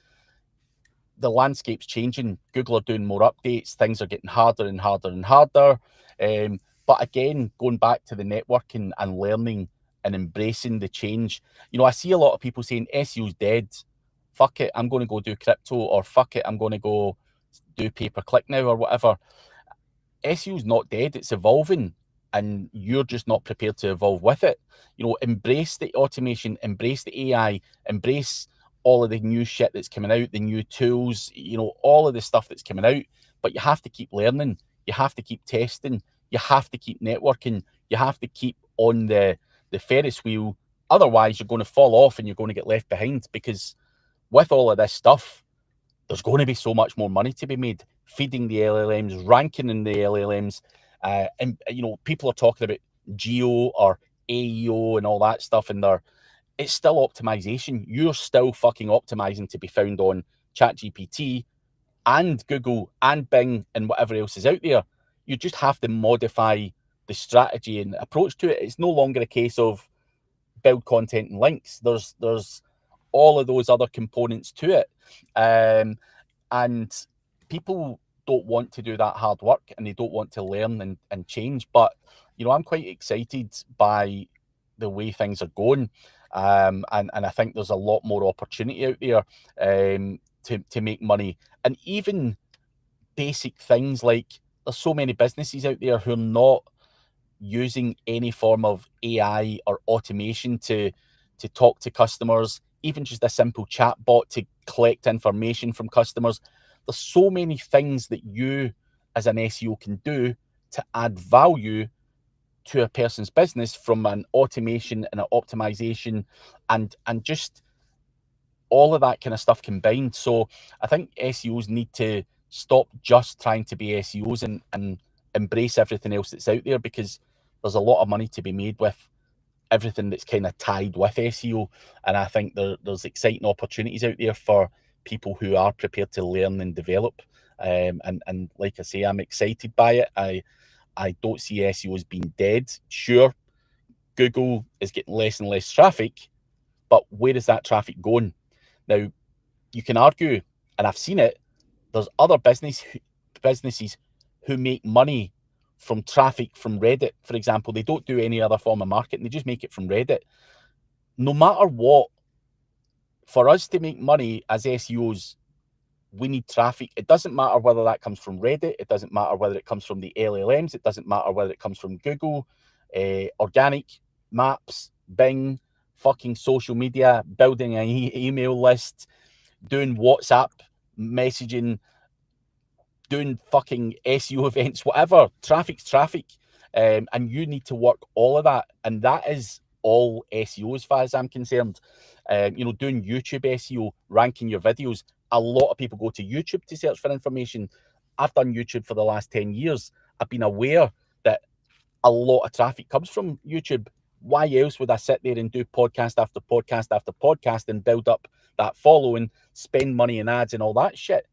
the landscape's changing. Google are doing more updates. Things are getting harder and harder and harder. But again, going back to the networking and learning and embracing the change. I see a lot of people saying SEO's dead. Fuck it, I'm going to go do crypto, or fuck it, I'm going to go do pay-per-click now, or whatever. SEO's not dead, it's evolving, and you're just not prepared to evolve with it. Embrace the automation, embrace the AI, embrace all of the new shit that's coming out, the new tools, all of the stuff that's coming out. But you have to keep learning, you have to keep testing, you have to keep networking, you have to keep on the Ferris wheel. Otherwise, you're going to fall off and you're going to get left behind, because with all of this stuff, there's going to be so much more money to be made feeding the LLMs, ranking in the LLMs. And people are talking about geo or aiseo and all that stuff, and it's still optimization. You're still fucking optimizing to be found on ChatGPT and Google and Bing and whatever else is out there. You just have to modify the strategy and approach to it. It's no longer a case of build content and links. There's all of those other components to it. And people don't want to do that hard work, and they don't want to learn and change. But I'm quite excited by the way things are going, and I think there's a lot more opportunity out there to make money. And even basic things like, there's so many businesses out there who are not using any form of AI or automation to talk to customers, even just a simple chat bot to collect information from customers. There's so many things that you as an SEO can do to add value to a person's business, from an automation and an optimization and just all of that kind of stuff combined. So I think SEOs need to stop just trying to be SEOs and embrace everything else that's out there, because there's a lot of money to be made with everything that's kind of tied with SEO. And I think there's exciting opportunities out there for people who are prepared to learn and develop. And like I say, I'm excited by it. I don't see SEO as being dead. Sure, Google is getting less and less traffic, but where is that traffic going? Now, you can argue, and I've seen it, there's other businesses who make money from traffic from Reddit, for example. They don't do any other form of marketing. They just make it from Reddit. No matter what, for us to make money as SEOs, we need traffic. It doesn't matter whether that comes from Reddit. It doesn't matter whether it comes from the LLMs. It doesn't matter whether it comes from Google, organic, maps, Bing, fucking social media, building an email list, doing WhatsApp messaging, doing fucking SEO events, whatever. Traffic's traffic. And you need to work all of that. And that is all SEO as far as I'm concerned. Doing YouTube SEO, ranking your videos. A lot of people go to YouTube to search for information. I've done YouTube for the last 10 years. I've been aware that a lot of traffic comes from YouTube. Why else would I sit there and do podcast after podcast after podcast and build up that following, spend money in ads and all that shit?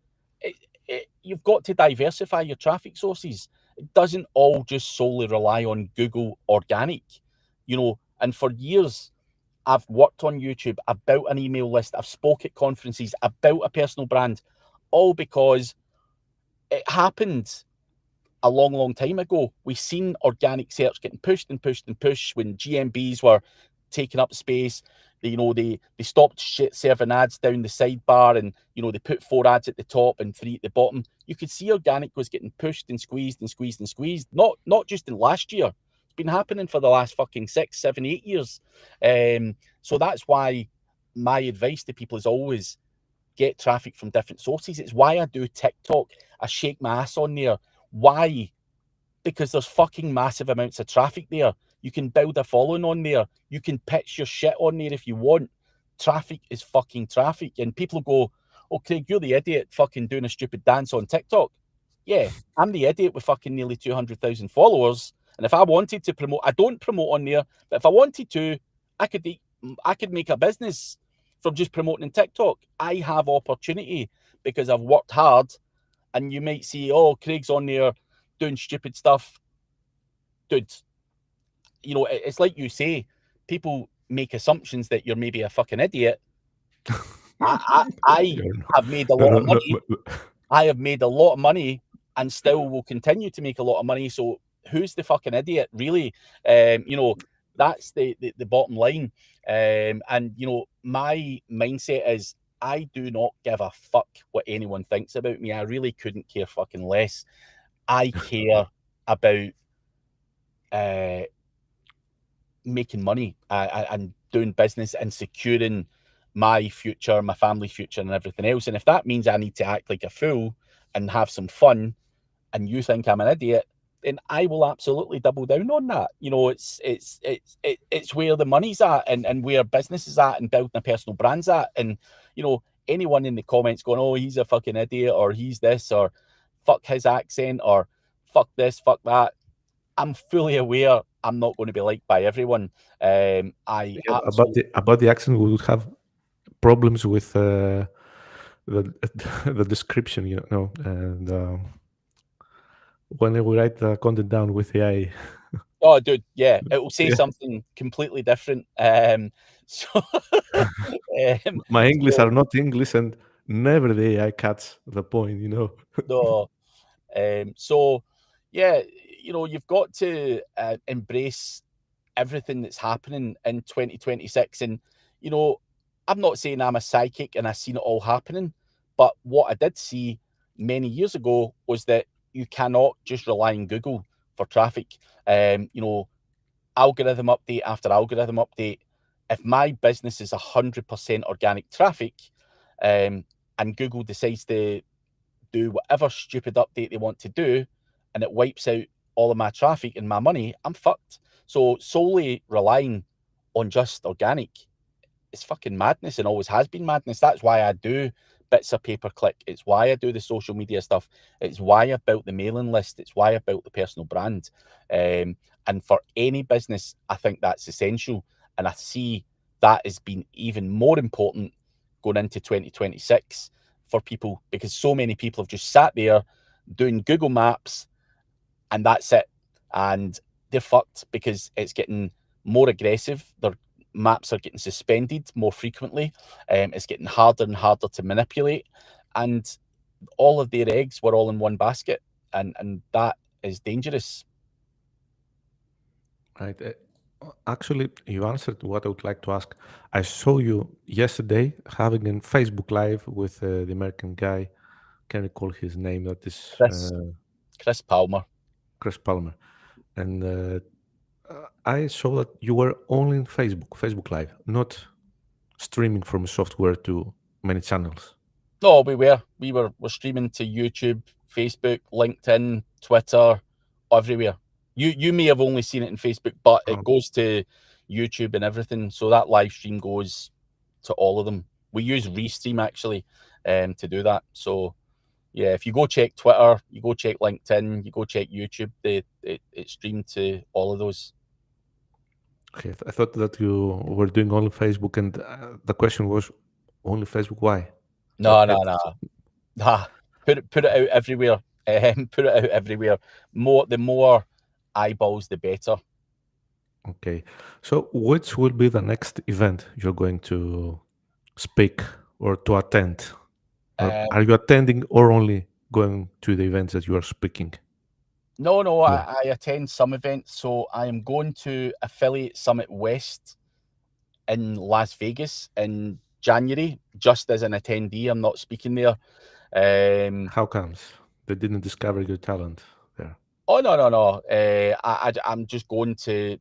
You've got to diversify your traffic sources. It doesn't all just solely rely on Google organic, and for years, I've worked on YouTube, I've built an email list, I've spoke at conferences, I've built a personal brand, all because it happened a long, long time ago. We've seen organic search getting pushed and pushed and pushed when GMBs were taking up space. They stopped serving ads down the sidebar, and they put 4 ads at the top and 3 at the bottom. You could see organic was getting pushed and squeezed and squeezed and squeezed. Not just in last year. It's been happening for the last fucking 6, 7, 8 years. So that's why my advice to people is always get traffic from different sources. It's why I do TikTok. I shake my ass on there. Why? Because there's fucking massive amounts of traffic there. You can build a following on there. You can pitch your shit on there if you want. Traffic is fucking traffic. And people go, oh, Craig, you're the idiot fucking doing a stupid dance on TikTok. Yeah, I'm the idiot with fucking nearly 200,000 followers. And if I wanted to promote, I don't promote on there, but if I wanted to, I could make a business from just promoting on TikTok. I have opportunity because I've worked hard. And you might see, oh, Craig's on there doing stupid stuff. Dude, it's like you say, people make assumptions that you're maybe a fucking idiot. I have made a lot of money. I have made a lot of money and still will continue to make a lot of money. So who's the fucking idiot, really? That's the bottom line. And my mindset is I do not give a fuck what anyone thinks about me. I really couldn't care fucking less. I care about making money and doing business and securing my future, my family's future, and everything else. And if that means I need to act like a fool and have some fun, and you think I'm an idiot, then I will absolutely double down on that. It's where the money's at and where business is at and building a personal brand's at. And anyone in the comments going, oh, he's a fucking idiot, or he's this, or fuck his accent, or fuck this, fuck that. I'm fully aware I'm not going to be liked by everyone. About the accent, we would have problems with the description, and when we write the content down with AI. Oh, dude, yeah, it will say something completely different. My English are not English, and never the AI catch the point, No. So, yeah, you've got to embrace everything that's happening in 2026. And, I'm not saying I'm a psychic and I've seen it all happening, but what I did see many years ago was that you cannot just rely on Google for traffic. Algorithm update after algorithm update. If my business is 100% organic traffic, and Google decides to do whatever stupid update they want to do, and it wipes out all of my traffic and my money, I'm fucked. So solely relying on just organic is fucking madness and always has been madness. That's why I do bits of pay-per-click. It's why I do the social media stuff. It's why I built the mailing list. It's why I built the personal brand. And for any business, I think that's essential. And I see that as being even more important going into 2026 for people, because so many people have just sat there doing Google Maps and that's it. And they're fucked because it's getting more aggressive. Their maps are getting suspended more frequently. It's getting harder and harder to manipulate. And all of their eggs were all in one basket. And that is dangerous. Right. Actually, you answered what I would like to ask. I saw you yesterday having a Facebook Live with the American guy. Can recall his name. That is Chris Palmer. Chris Palmer. And I saw that you were only in Facebook Live, not streaming from software to many channels. No, we're streaming to YouTube, Facebook, LinkedIn, Twitter, everywhere. You may have only seen it in Facebook, but it goes to YouTube and everything. So that live stream goes to all of them. We use Restream actually to do that. So yeah, if you go check Twitter, you go check LinkedIn, you go check YouTube, it's streamed to all of those. Okay, I thought that you were doing only Facebook, and the question was only Facebook. Why? No. Nah, put it out everywhere. Put it out everywhere. The more eyeballs, the better. Okay, so which will be the next event you're going to speak or to attend? Are you attending or only going to the events that you are speaking? No, I attend some events. So I am going to Affiliate Summit West in Las Vegas in January, just as an attendee. I'm not speaking there. How comes they didn't discover your talent there? Oh no. I'm just going to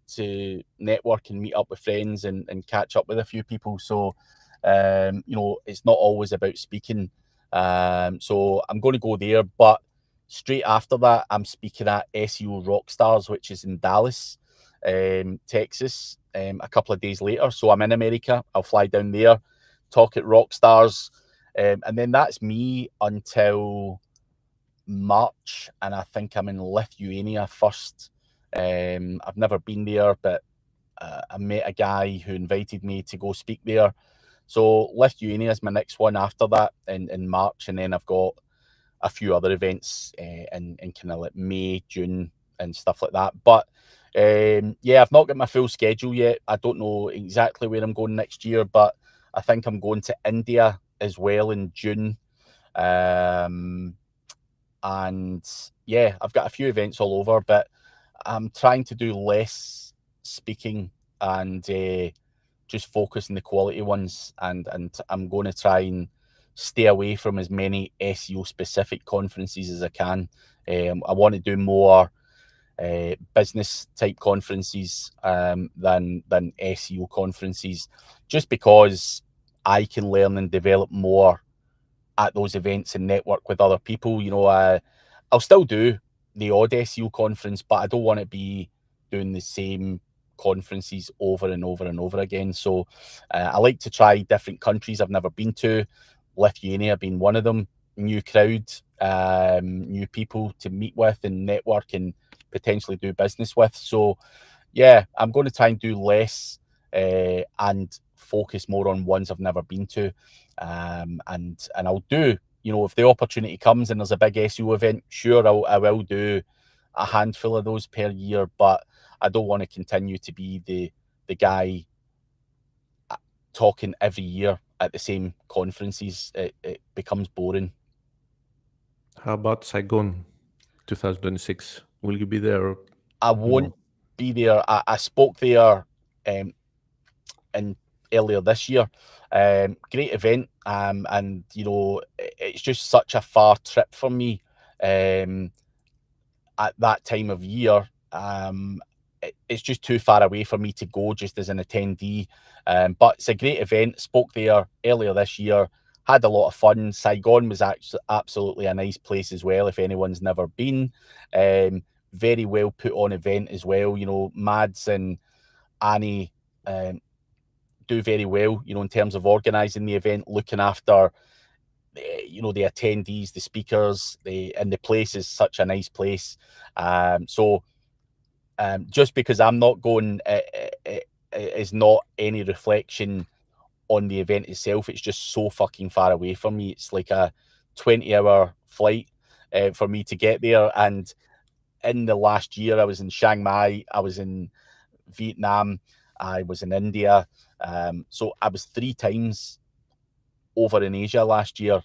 network and meet up with friends and catch up with a few people. So, it's not always about speaking. So I'm going to go there, but straight after that, I'm speaking at SEO Rockstars, which is in Dallas, Texas, a couple of days later. So I'm in America. I'll fly down there, talk at Rockstars, and then that's me until March, and I think I'm in Lithuania first. I've never been there, but I met a guy who invited me to go speak there. So Lithuania is my next one after that in March, and then I've got a few other events in kind of like May, June, and stuff like that. But yeah, I've not got my full schedule yet. I don't know exactly where I'm going next year, but I think I'm going to India as well in June. And yeah, I've got a few events all over, but I'm trying to do less speaking and just focus on the quality ones. And I'm going to try and stay away from as many SEO specific conferences as I can. I want to do more business type conferences than SEO conferences, just because I can learn and develop more at those events and network with other people. I'll still do the odd SEO conference, but I don't want to be doing the same conferences over and over and over again. So I like to try different countries I've never been to, Lithuania being one of them. New crowd, new people to meet with and network and potentially do business with. So yeah, I'm going to try and do less and focus more on ones I've never been to. And I'll do, if the opportunity comes and there's a big SEO event, sure, I will do a handful of those per year, but I don't want to continue to be the guy talking every year at the same conferences. It becomes boring. How about Saigon 2026? Will you be there? I won't be there. I spoke there in earlier this year. Great event, and it's just such a far trip for me at that time of year. It's just too far away for me to go just as an attendee. But it's a great event. Spoke there earlier this year. Had a lot of fun. Saigon was actually absolutely a nice place as well, if anyone's never been. Very well put on event as well. Mads and Annie do very well, in terms of organising the event, looking after the attendees, the speakers, and the place is such a nice place. So just because I'm not going, it is not any reflection on the event itself. It's just so fucking far away from me. It's like a 20-hour flight for me to get there. And in the last year, I was in Chiang Mai, I was in Vietnam, I was in India. So I was 3 times over in Asia last year,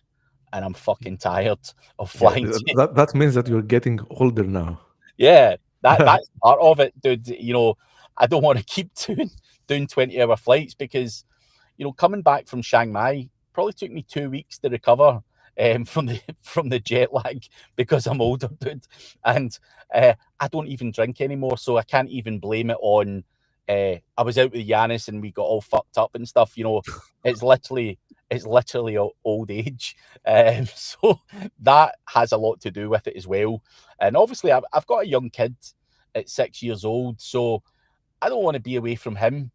and I'm fucking tired of Yeah, flying. that means that you're getting older now. Yeah, that's part of it, dude. I don't want to keep doing 20-hour flights because, coming back from Chiang Mai probably took me 2 weeks to recover from the jet lag because I'm older, dude, and I don't even drink anymore, so I can't even blame it on. I was out with Yanis and we got all fucked up and stuff. It's literally old age, so that has a lot to do with it as well. And obviously, I've got a young kid at 6 years old, so I don't want to be away from him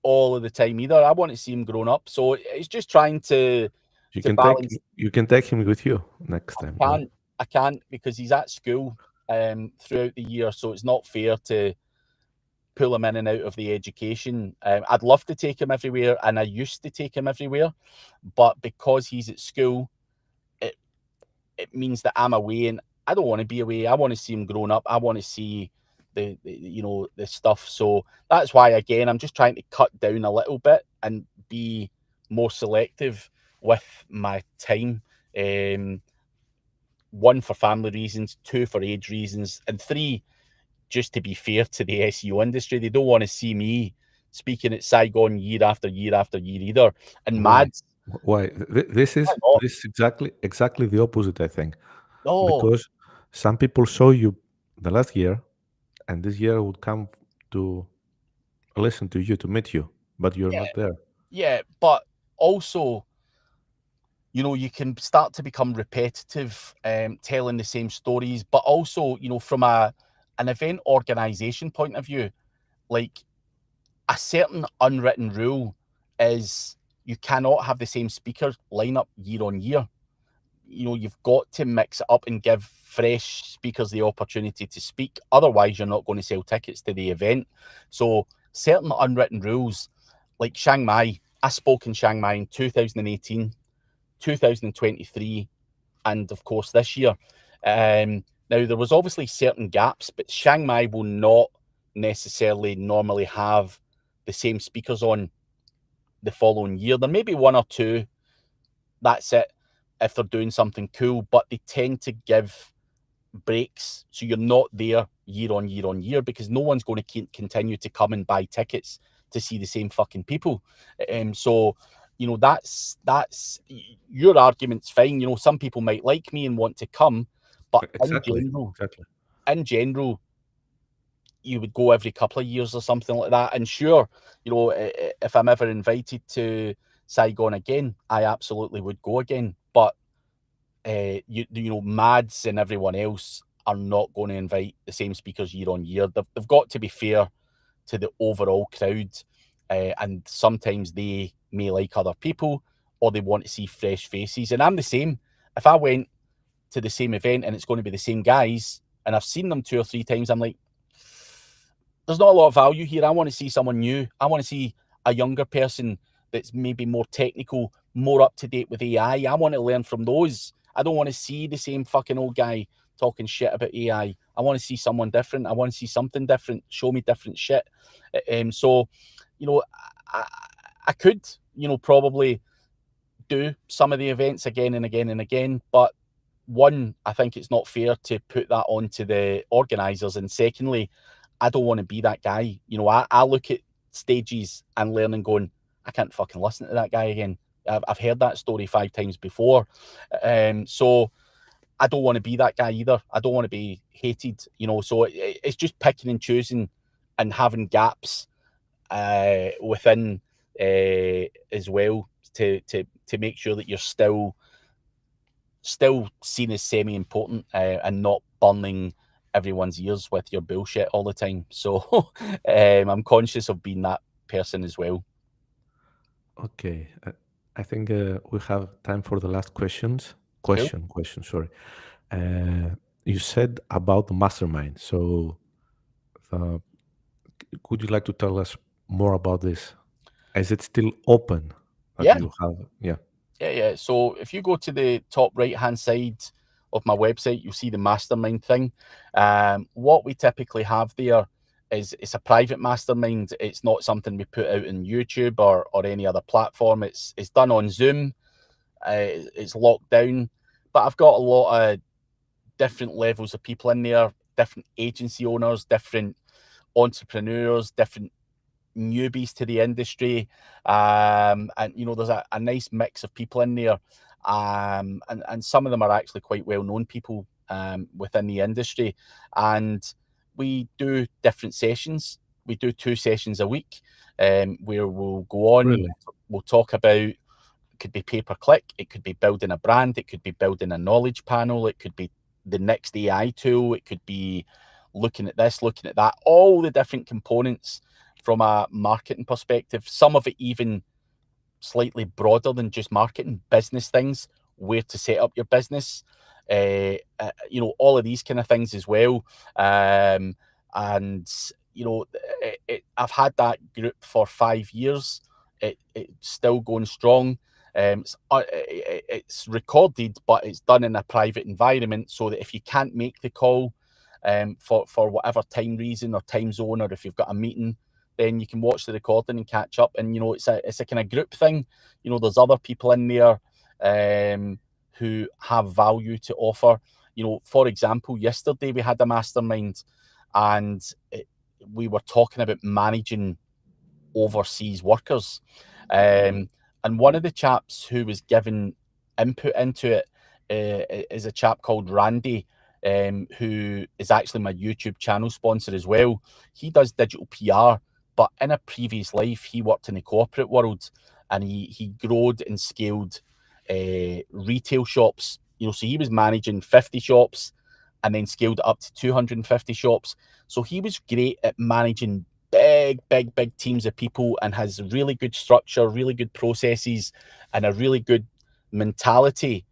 all of the time either. I want to see him grown up. So it's just trying to balance. You can take him with you next time. I can't because he's at school throughout the year, so it's not fair to pull him in and out of the education. I'd love to take him everywhere, and I used to take him everywhere, but because he's at school, it means that I'm away, and I don't want to be away. I want to see him grown up. I want to see the stuff. So that's why, again, I'm just trying to cut down a little bit and be more selective with my time. 1, for family reasons, 2, for age reasons, and 3, just to be fair to the SEO industry. They don't want to see me speaking at Saigon year after year after year either. And Mads, why? This is exactly the opposite, I think. no, Because some people saw you the last year, and this year would come to listen to you, to meet you, but you're not there. yeah, but also, you can start to become repetitive, telling the same stories, but also, from an event organization point of view, like a certain unwritten rule is you cannot have the same speaker lineup year on year. You've got to mix it up and give fresh speakers the opportunity to speak. Otherwise, you're not going to sell tickets to the event. So certain unwritten rules, like Chiang Mai, I spoke in Chiang Mai in 2018, 2023, and of course this year. Now, there was obviously certain gaps, but Chiang Mai will not necessarily normally have the same speakers on the following year. There may be 1 or 2, that's it, if they're doing something cool, but they tend to give breaks, so you're not there year on year on year, because no one's going to continue to come and buy tickets to see the same fucking people. So that's your argument's fine. Some people might like me and want to come, but Exactly. in general, you would go every couple of years or something like that. And sure, if I'm ever invited to Saigon again, I absolutely would go again. But Mads and everyone else are not going to invite the same speakers year on year. They've got to be fair to the overall crowd, and sometimes they may like other people, or they want to see fresh faces. And I'm the same. If I went to the same event and it's going to be the same guys, and I've seen them 2 or 3 times, I'm like, there's not a lot of value here. I want to see someone new. I want to see a younger person that's maybe more technical, more up to date with AI. I want to learn from those. I don't want to see the same fucking old guy talking shit about AI. I want to see someone different. I want to see something different. Show me different shit. So, I could, probably do some of the events again and again and again. But 1, I think it's not fair to put that onto the organisers. And secondly, I don't want to be that guy. I look at stages and learning going, I can't fucking listen to that guy again. I've heard that story 5 times before. So I don't want to be that guy either. I don't want to be hated, so it's just picking and choosing and having gaps within as well to make sure that you're still seen as semi-important and not burning everyone's ears with your bullshit all the time. So I'm conscious of being that person as well. Okay. I think we have time for the last questions. Cool. Question. Sorry. You said about the mastermind. So, uh, could you like to tell us more about this? Is it still open? That Yeah. you have? Yeah. Yeah. So if you go to the top right-hand side of my website, you'll see the mastermind thing. What we typically have there is it's a private mastermind. It's not something we put out on YouTube or any other platform. It's done on Zoom. It's locked down, but I've got a lot of different levels of people in there, different agency owners, different entrepreneurs, different newbies to the industry, and there's a nice mix of people in there, and some of them are actually quite well known people within the industry, and we do different sessions. We do 2 sessions a week, where we'll go on, Really? we'll talk about, it could be pay per click, it could be building a brand, it could be building a knowledge panel, it could be the next AI tool, it could be looking at this, looking at that, all the different components from a marketing perspective. Some of it even slightly broader than just marketing, business things, where to set up your business, all of these kind of things as well. And I've had that group for 5 years. It's still going strong. It's recorded, but it's done in a private environment, so that if you can't make the call, for whatever time reason or time zone, or if you've got a meeting, then you can watch the recording and catch up. And it's a kind of group thing. There's other people in there who have value to offer. For example, yesterday we had a mastermind, and we were talking about managing overseas workers. And one of the chaps who was given input into it is a chap called Randy, who is actually my YouTube channel sponsor as well. He does digital PR, but in a previous life, he worked in the corporate world, and he growed and scaled retail shops. So he was managing 50 shops and then scaled it up to 250 shops. So he was great at managing big teams of people, and has really good structure, really good processes, and a really good mentality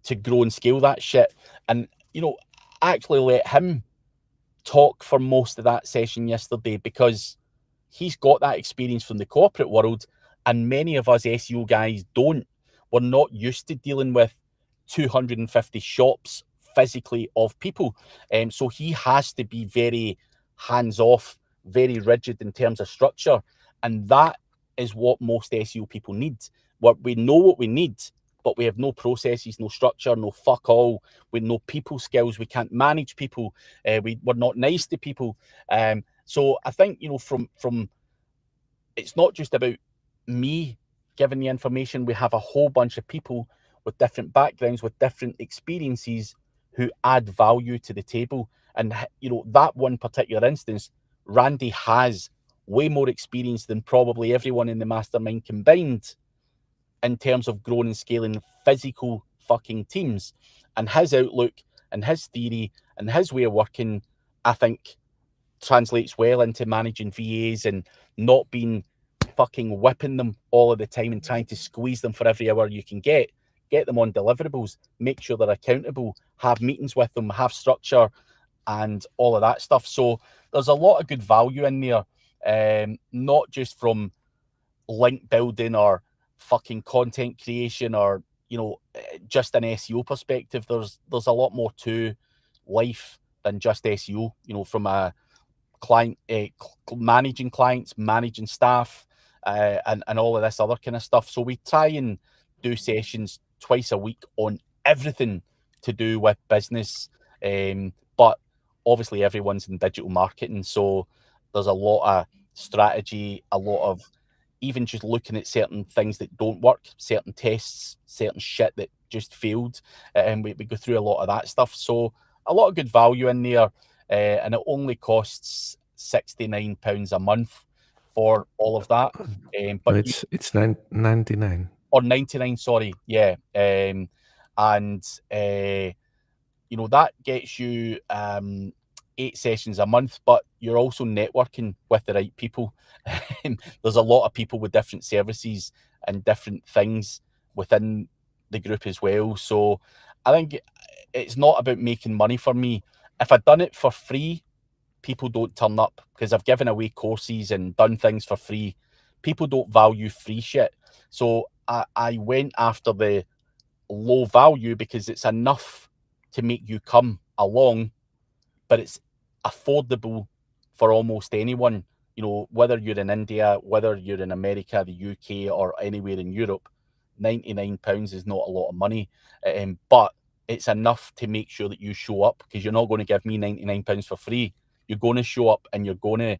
to grow and scale that shit. And I actually let him talk for most of that session yesterday, because he's got that experience from the corporate world, and many of us SEO guys don't. We're not used to dealing with 250 shops physically of people. So he has to be very hands off, very rigid in terms of structure. And that is what most SEO people need. We know what we need, but we have no processes, no structure, no fuck all. We no people skills. We can't manage people. We're not nice to people. So I think, from it's not just about me giving the information. We have a whole bunch of people with different backgrounds, with different experiences, who add value to the table. And that one particular instance, Randy has way more experience than probably everyone in the mastermind combined, in terms of growing and scaling physical fucking teams. And his outlook and his theory and his way of working, I think, translates well into managing VAs, and not being fucking whipping them all of the time and trying to squeeze them for every hour you can get them on deliverables, make sure they're accountable, have meetings with them, have structure, and all of that stuff. So there's a lot of good value in there, not just from link building or fucking content creation, or just an SEO perspective. There's a lot more to life than just SEO, from a client, managing clients, managing staff, and all of this other kind of stuff. So we try and do sessions twice a week on everything to do with business, but obviously everyone's in digital marketing, so there's a lot of strategy, a lot of even just looking at certain things that don't work, certain tests, certain shit that just failed, and we go through a lot of that stuff. So a lot of good value in there, and it only costs £69 a month for all of that. But It's 99. or 99, sorry, yeah. And that gets you 8 sessions a month, but you're also networking with the right people. There's a lot of people with different services and different things within the group as well. So I think it's not about making money for me. If I'd done it for free, people don't turn up, because I've given away courses and done things for free. People don't value free shit. So I went after the low value because it's enough to make you come along, but it's affordable for almost anyone. You know, whether you're in India, whether you're in America, the UK, or anywhere in Europe, £99 is not a lot of money, but it's enough to make sure that you show up, because you're not going to give me £99 for free. You're going to show up and you're going to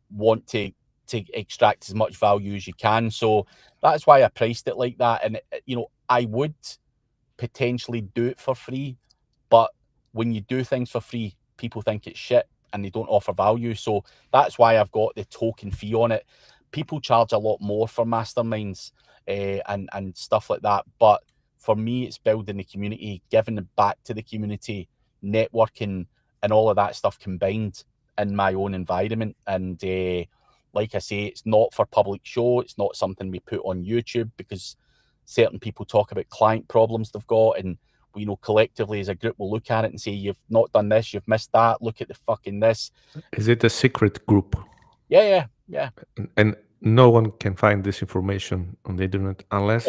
want to extract as much value as you can. So that's why I priced it like that. And you know, I would potentially do it for free, but when you do things for free, people think it's shit and they don't offer value. So that's why I've got the token fee on it. People charge a lot more for masterminds and stuff like that, but for me, it's building the community, giving it back to the community, networking, and all of that stuff combined in my own environment. And like I say, it's not for public show. It's not something we put on YouTube, because certain people talk about client problems they've got, and we know collectively as a group we'll look at it and say, you've not done this, you've missed that, look at the fucking this. Is it a secret group? Yeah. And no one can find this information on the internet unless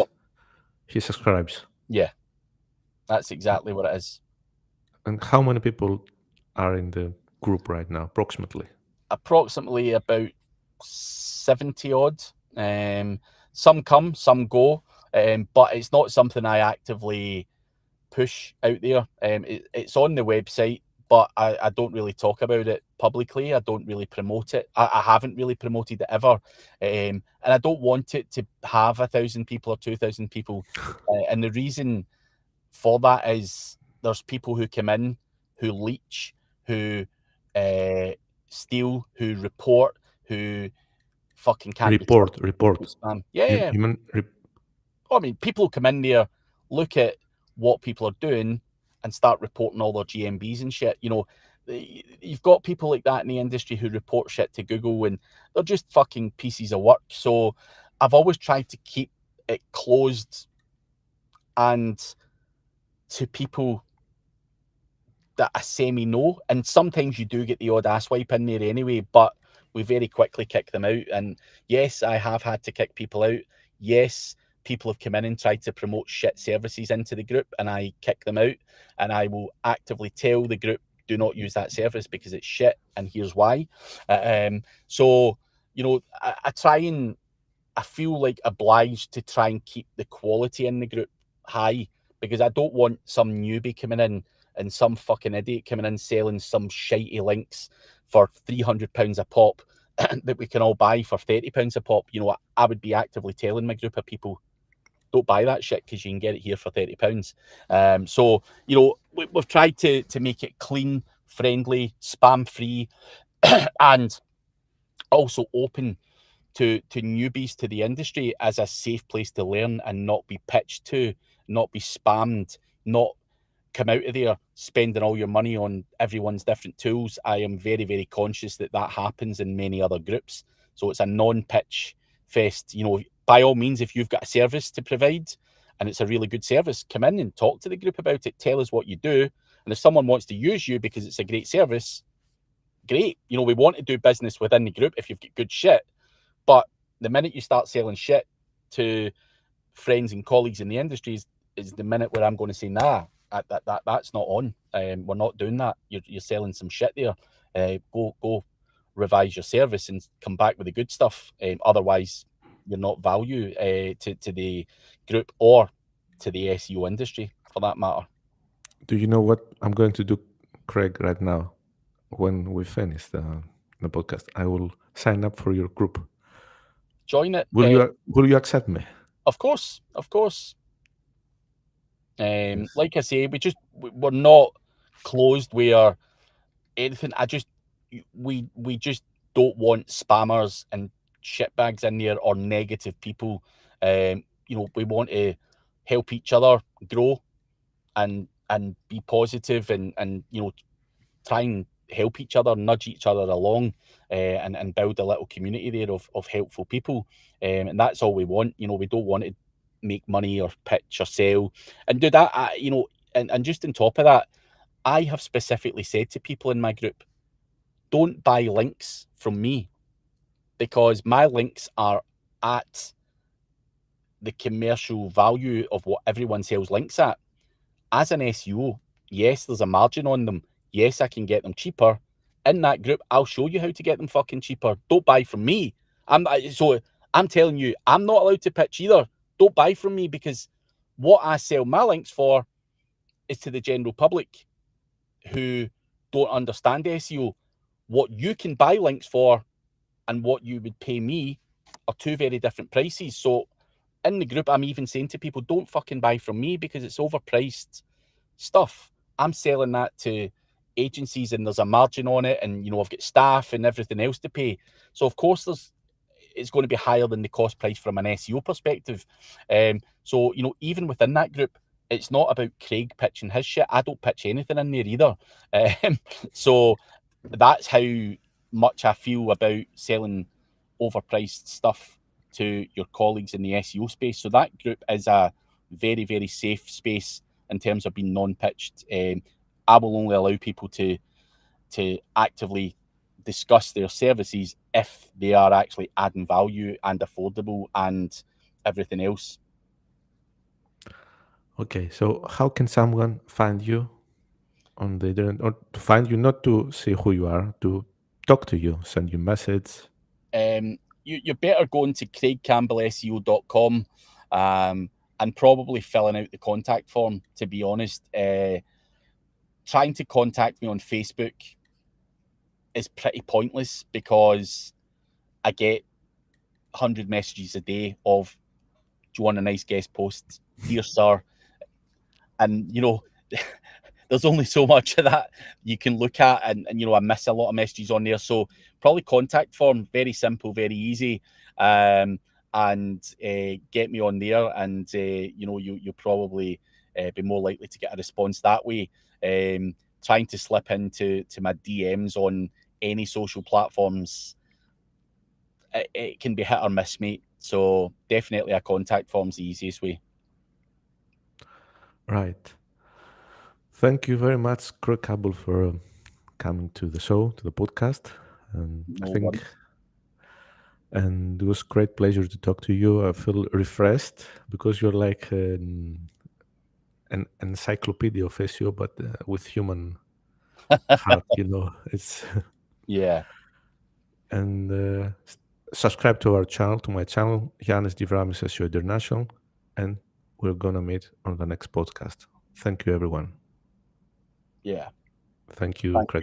he subscribes. Yeah, that's exactly what it is. And how many people are in the group right now, approximately? Approximately about 70 odd. Some come, some go, but it's not something I actively push out there. It's on the website, but I don't really talk about it publicly. I don't really promote it. I haven't really promoted it ever. And I don't want it to have 1,000 people or 2,000 people. And the reason for that is there's people who come in, who leech, who steal, who report, who fucking can't be Report. spam. Yeah. I mean, people come in there, look at what people are doing, and start reporting all their GMBs and shit. You know, you've got people like that in the industry who report shit to Google, and they're just fucking pieces of work. So I've always tried to keep it closed and to people that I semi-know. And sometimes you do get the odd asswipe in there anyway, but we very quickly kick them out. And yes, I have had to kick people out. Yes, people have come in and tried to promote shit services into the group, and I kick them out. And I will actively tell the group, do not use that service because it's shit, and here's why. So, you know, I try and I feel like obliged to try and keep the quality in the group high, because I don't want some newbie coming in and some fucking idiot coming in selling some shitey links for £300 a pop that we can all buy for £30 a pop. You know, I would be actively telling my group of people, don't buy that shit because you can get it here for £30. So, you know, we've tried to make it clean, friendly, spam free, and also open to newbies to the industry as a safe place to learn and not be pitched to, not be spammed, not come out of there spending all your money on everyone's different tools. I am very, very conscious that that happens in many other groups. So it's a non-pitch fest. You know, by all means, if you've got a service to provide and it's a really good service, come in and talk to the group about it. Tell us what you do. And if someone wants to use you because it's a great service, great. You know, we want to do business within the group if you've got good shit. But the minute you start selling shit to friends and colleagues in the industry is the minute where I'm going to say, nah, that's not on. We're not doing that. You're selling some shit there. Go revise your service and come back with the good stuff. Otherwise, you're not value to the group or to the SEO industry for that matter. Do you know what I'm going to do, Craig, right now? When we finish the podcast, I will sign up for your group. Join it. Will you accept me? Of course. Yes. Like I say, we're not closed where anything. We just don't want spammers and shitbags in there or negative people. You know, we want to help each other grow and be positive and you know, try and help each other, nudge each other along, and build a little community there of helpful people. And that's all we want. You know, we don't want to make money or pitch or sell and do that. You know, and just on top of that, I have specifically said to people in my group, don't buy links from me, because my links are at the commercial value of what everyone sells links at. As an SEO, yes, there's a margin on them. Yes, I can get them cheaper. In that group, I'll show you how to get them fucking cheaper. Don't buy from me. I'm telling you, I'm not allowed to pitch either. Don't buy from me, because what I sell my links for is to the general public who don't understand SEO. What you can buy links for and what you would pay me are two very different prices. So in the group, I'm even saying to people, don't fucking buy from me, because it's overpriced stuff. I'm selling that to agencies and there's a margin on it, and, you know, I've got staff and everything else to pay. So of course it's going to be higher than the cost price from an SEO perspective. So, you know, even within that group, it's not about Craig pitching his shit. I don't pitch anything in there either. So that's how much I feel about selling overpriced stuff to your colleagues in the SEO space. So that group is a very, very safe space in terms of being non-pitched. I will only allow people to actively discuss their services if they are actually adding value and affordable and everything else. Okay, so how can someone find you on the internet, or to find you, not to see who you are, to talk to you, send you message? You're better going to craigcampbellseo.com and probably filling out the contact form, to be honest. Trying to contact me on Facebook is pretty pointless, because I get 100 messages a day of, do you want a nice guest post? Dear sir. And, you know, there's only so much of that you can look at, and you know, I miss a lot of messages on there. So probably contact form, very simple, very easy, and get me on there, and you know, you'll probably be more likely to get a response that way. Trying to slip into my DMs on any social platforms, it can be hit or miss, mate. So definitely a contact form's the easiest way. Right. Thank you very much, Craig Campbell, for coming to the show, to the podcast. And I No think, worries. and it was a great pleasure to talk to you. I feel refreshed, because you're like an encyclopedia of SEO, but with human heart. You know, it's Yeah. and subscribe to our channel, to my channel, Yanis DIVRAMIS SEO International, and we're gonna meet on the next podcast. Thank you, everyone. Yeah. Thank you, Thank Craig. you.